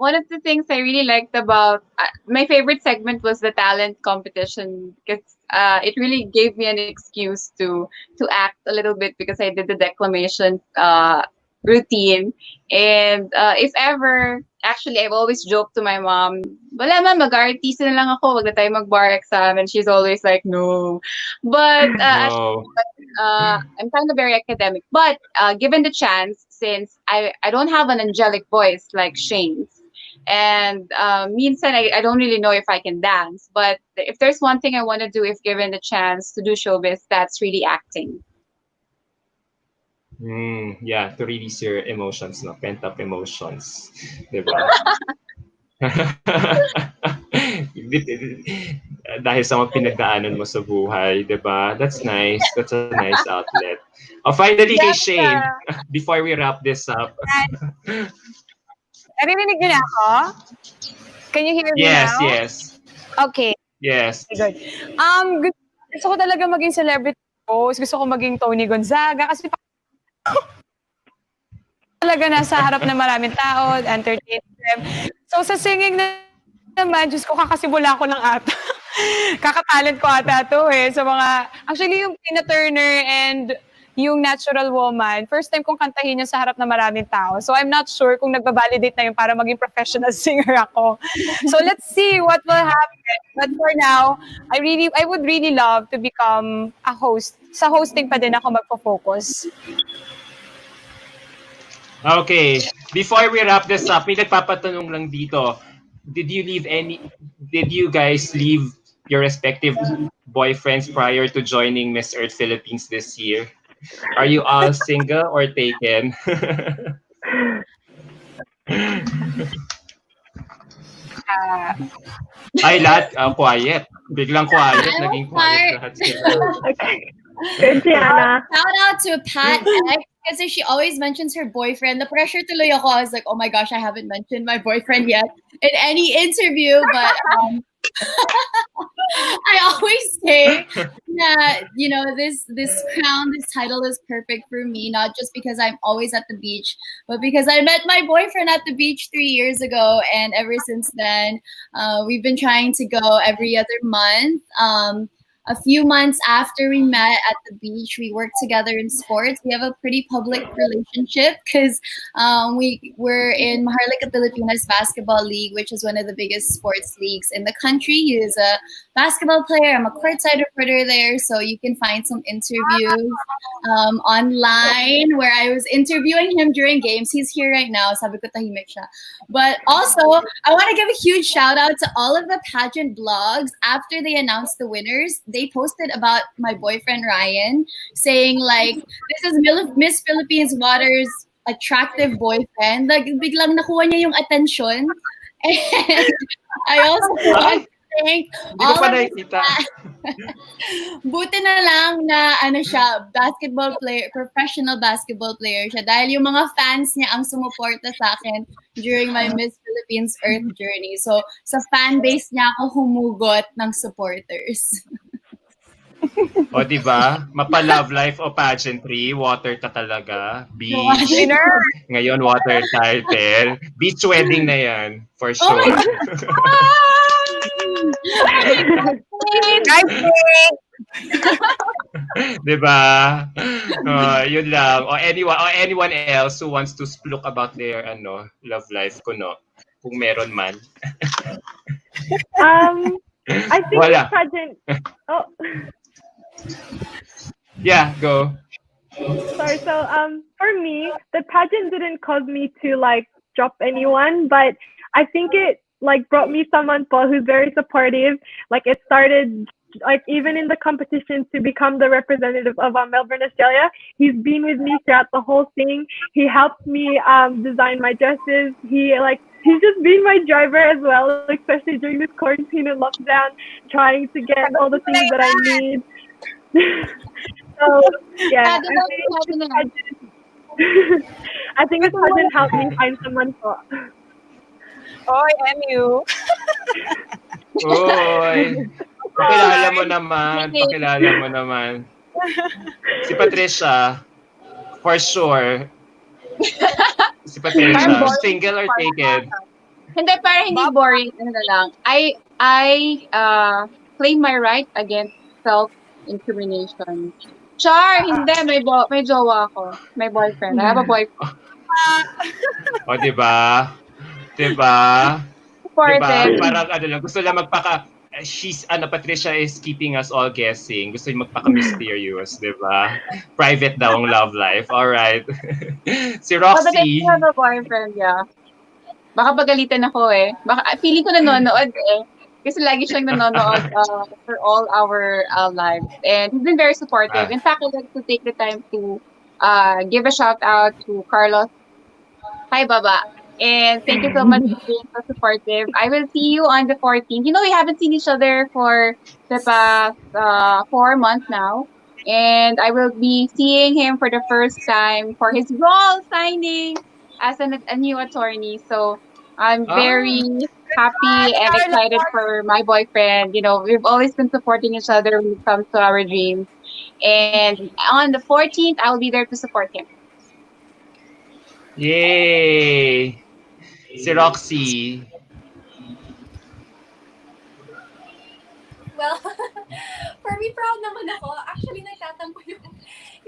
one of the things I really liked about my favorite segment was the talent competition because it really gave me an excuse to act a little bit because I did the declamation routine. And if ever, actually, I've always joked to my mom, wala man, mag-artista na lang ako, wag na tayo mag-bar exam. And she's always like, no. But No. I'm kind of very academic. But given the chance, since I don't have an angelic voice like Shane's, and minsan I don't really know if I can dance. But if there's one thing I want to do if given the chance to do showbiz, that's really acting. Yeah, to release your emotions, no? Pent-up emotions. Diba? Dahil sa mga pinagdaanan mo sa buhay, diba? That's nice. That's a nice outlet. Oh, finally, kay Shane, before we wrap this up. Narinig niyo na ako? Can you hear me Yes, now? yes. Okay, Yes. good. Gusto ko talaga maging celebrity host. Gusto ko maging Tony Gonzaga kasi talaga nasa harap ng maraming tao, entertain them. So sa singing naman, Diyos ko, kakasibula ko lang ata. Kakatalent ko ata to eh. So actually yung Tina Turner and yung Natural Woman, first time kong kantahin yun sa harap ng maraming tao. So I'm not sure kung nagbabalidate na yun para maging professional singer ako. So let's see what will happen. But for now, I would really love to become a host. Sa hosting pa din ako magpo-focus. Okay. Before we wrap this up, may nagpapatanong lang dito. Did you guys leave your respective boyfriends prior to joining Miss Earth Philippines this year? Are you all single or taken? Ay, lahat quiet. Biglang quiet. Naging quiet lahat sila. Okay. Good, Gianna. Shout out to Pat X kasi she always mentions her boyfriend. The pressure tuloy ako. I was like, oh my gosh, I haven't mentioned my boyfriend yet in any interview. But I always say that, you know, this crown, this title is perfect for me, not just because I'm always at the beach, but because I met my boyfriend at the beach 3 years ago. And ever since then, we've been trying to go every other month. A few months after we met at the beach, we worked together in sports. We have a pretty public relationship because we're in Maharlika Pilipinas Basketball League, which is one of the biggest sports leagues in the country. He is a basketball player. I'm a courtside reporter there, so you can find some interviews online where I was interviewing him during games. He's here right now. Sabi ko tahimik siya. But also, I want to give a huge shout out to all of the pageant blogs. After they announced the winners, they posted about my boyfriend Ryan, saying like, this is Miss Philippines Water's attractive boyfriend. Like, biglang nakuha niya yung attention. And I also want to thank Hindi ko all pa of nakikita. Buti na lang na ano siya, basketball player, professional basketball player siya dahil yung mga fans niya ang sumuporta sa akin during my Miss Philippines Earth journey. So, sa fan base niya ako humugot ng supporters. O, di ba? Mapa-love life o pageantry, water ka talaga. Beach. Winner! Ngayon, water title. Beach wedding na yan, for Oh my sure. Di ba? Yun lang. O anyone else who wants to look about their love life ko, no? Kung meron man. I think Wala. the pageant. Oh, Yeah, go. sorry. So, for me, the pageant didn't cause me to like drop anyone, but I think it like brought me someone who's very supportive. Like it started like even in the competition to become the representative of Melbourne, Australia. He's been with me throughout the whole thing. He helped me design my dresses. He's just been my driver as well, especially during this quarantine and lockdown, trying to get all the things that I need. So yeah, Sabi lang, sabi na lang. I think this pageant helped me find someone for. Oy, MU. Uy, pakilala mo naman, pakilala mo naman. Si Patricia, for sure. Si Parang Patricia, boring. single or taken? Hindi, para hindi boring. Ano na lang. I claim my right against self-incrimination. Char! Hindi, may jowa ako. May boyfriend. I have a boyfriend. O, di ba? Di ba? Di ba? Supportive. Parang ano lang, gusto lang Patricia is keeping us all guessing. Gusto yung magpaka-mysterious, di ba? Private daw ang love life. Alright. Si Oh, but I Roxy, do have a boyfriend, yeah. Baka pagalitan ako eh. Feeling ko nanonood eh. Kasi lagi siyang nanonood for all our lives. And he's been very supportive. In fact, I'd like to take the time to give a shout out to Carlos. Hi, Baba. And thank you so much for being so supportive. I will see you on the 14th. You know, we haven't seen each other for the past 4 months now. And I will be seeing him for the first time for his role signing as a new attorney. So I'm very happy and excited for my boyfriend. You know, we've always been supporting each other when it comes to our dreams. And on the 14th, I will be there to support him. yay! Si Roxy, Well, for me, proud naman ako. Actually, nagtatampo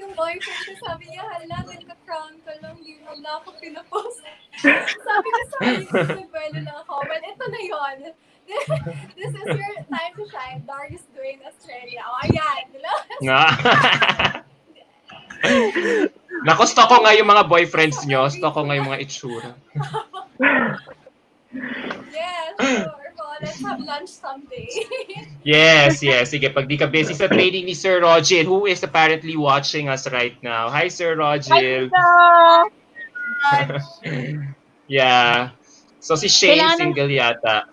yung boyfriend ko. Sabi niya, hala, nagka-crown ka lang, di mo na ako pinapost. Sabi ko sa kanya, nagwelo na ako. Well, ito na yun. This is your time to shine. Darius Dwayne, Australia. O, ayan. nga. Naku, stalk ko nga yung mga boyfriends nyo. Stalk ko nga yung mga itsura. Yes, sure. Well, let's have lunch someday. Yes. Sige, pag di ka busy sa training ni Sir Rogil, who is apparently watching us right now. Hi, Sir Rogil. Yeah. So si Shane, single yata.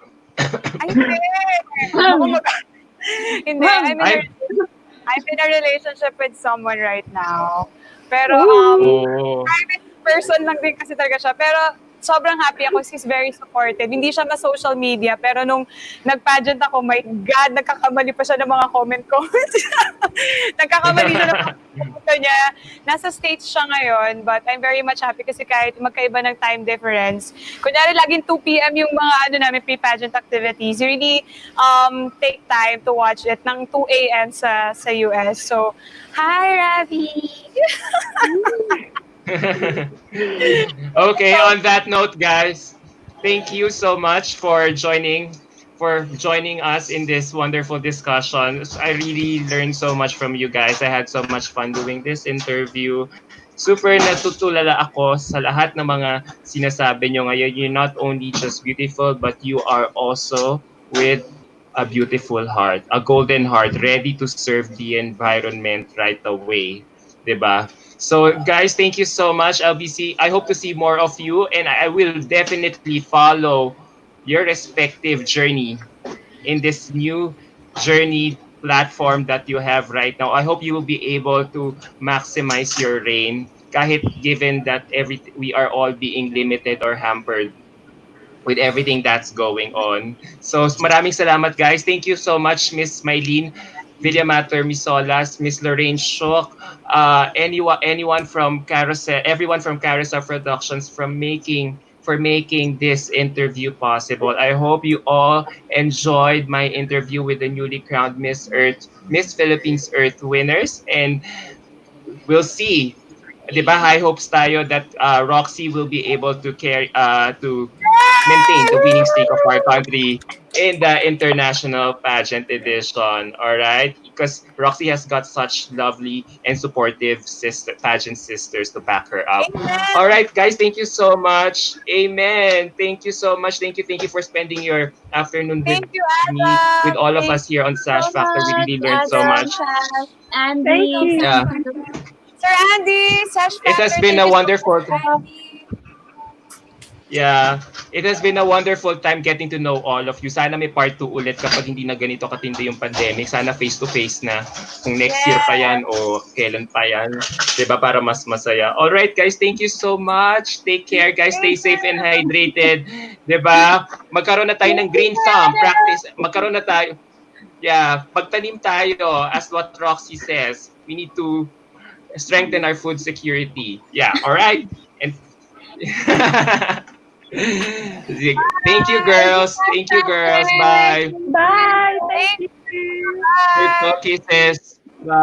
Ay, hindi. Hindi. I'm in a relationship with someone right now. Pero, private person lang din kasi talaga siya. Pero, sobrang happy ako. He's very supportive. Hindi siya ma-social media. Pero nung nag-pageant ako, my God, nagkakamali pa siya ng mga comments. Nagkakamali siya ng mga comments niya. Nasa States siya ngayon. But I'm very much happy kasi kahit magkaiba ng time difference. Kunyari, laging 2 p.m. yung mga namin pre-pageant activities. You really take time to watch it ng 2 a.m. sa US. So, hi, Ravi! Okay, on that note, guys, thank you so much for joining us in this wonderful discussion. I really learned so much from you guys. I had so much fun doing this interview. Super natutulala ako sa lahat ng mga sinasabi nyo ngayon. You're not only just beautiful, but you are also with a beautiful heart, a golden heart, ready to serve the environment right away. Diba? So guys, thank you so much. I hope to see more of you, and I will definitely follow your respective journey in this new journey platform that you have right now. I hope you will be able to maximize your reign kahit given that we are all being limited or hampered with everything that's going on. So maraming salamat, guys. Thank you so much, Miss Mylene Villamater Misolas, Miss Lorraine Shook, anyone from Carousel, everyone from Carousel Productions for making this interview possible. I hope you all enjoyed my interview with the newly crowned Miss Philippines Earth winners, and we'll see. Diba, high hopes tayo that Roxy will be able to carry to maintain the winning streak of our country in the international pageant edition. All right, because Roxy has got such lovely and supportive pageant sisters to back her up. Amen. All right, guys, thank you so much. Amen. Thank you so much. Thank you for spending your afternoon with Thank you, me, with Adam. all of Thank us here on So Sash Factor. We much, really learned so Adam, much. Sash, Thank Andy. you. Yeah, Sir Andy, Sash it has Factor, been thank a you so wonderful. much. Andy. Yeah, it has been a wonderful time getting to know all of you. Sana may part 2 ulit kapag hindi na ganito katindi yung pandemic. Sana face to face na kung next year pa Yes. yan o kailan pa yan. 'Di ba? Para mas masaya. All right, guys, thank you so much. Take care, guys. Stay Thank safe and you. hydrated. 'Di ba? Magkaroon na tayo ng Thank you, green Sir thumb Adam. practice. Magkaroon na tayo. Yeah, pagtanim tayo as what Roxy says. We need to strengthen our food security. Yeah, all right? And thank you, Bye. girls. Thank you, girls. Bye. Bye. Thank Thank you. you. Good Bye. talk, kisses. Bye.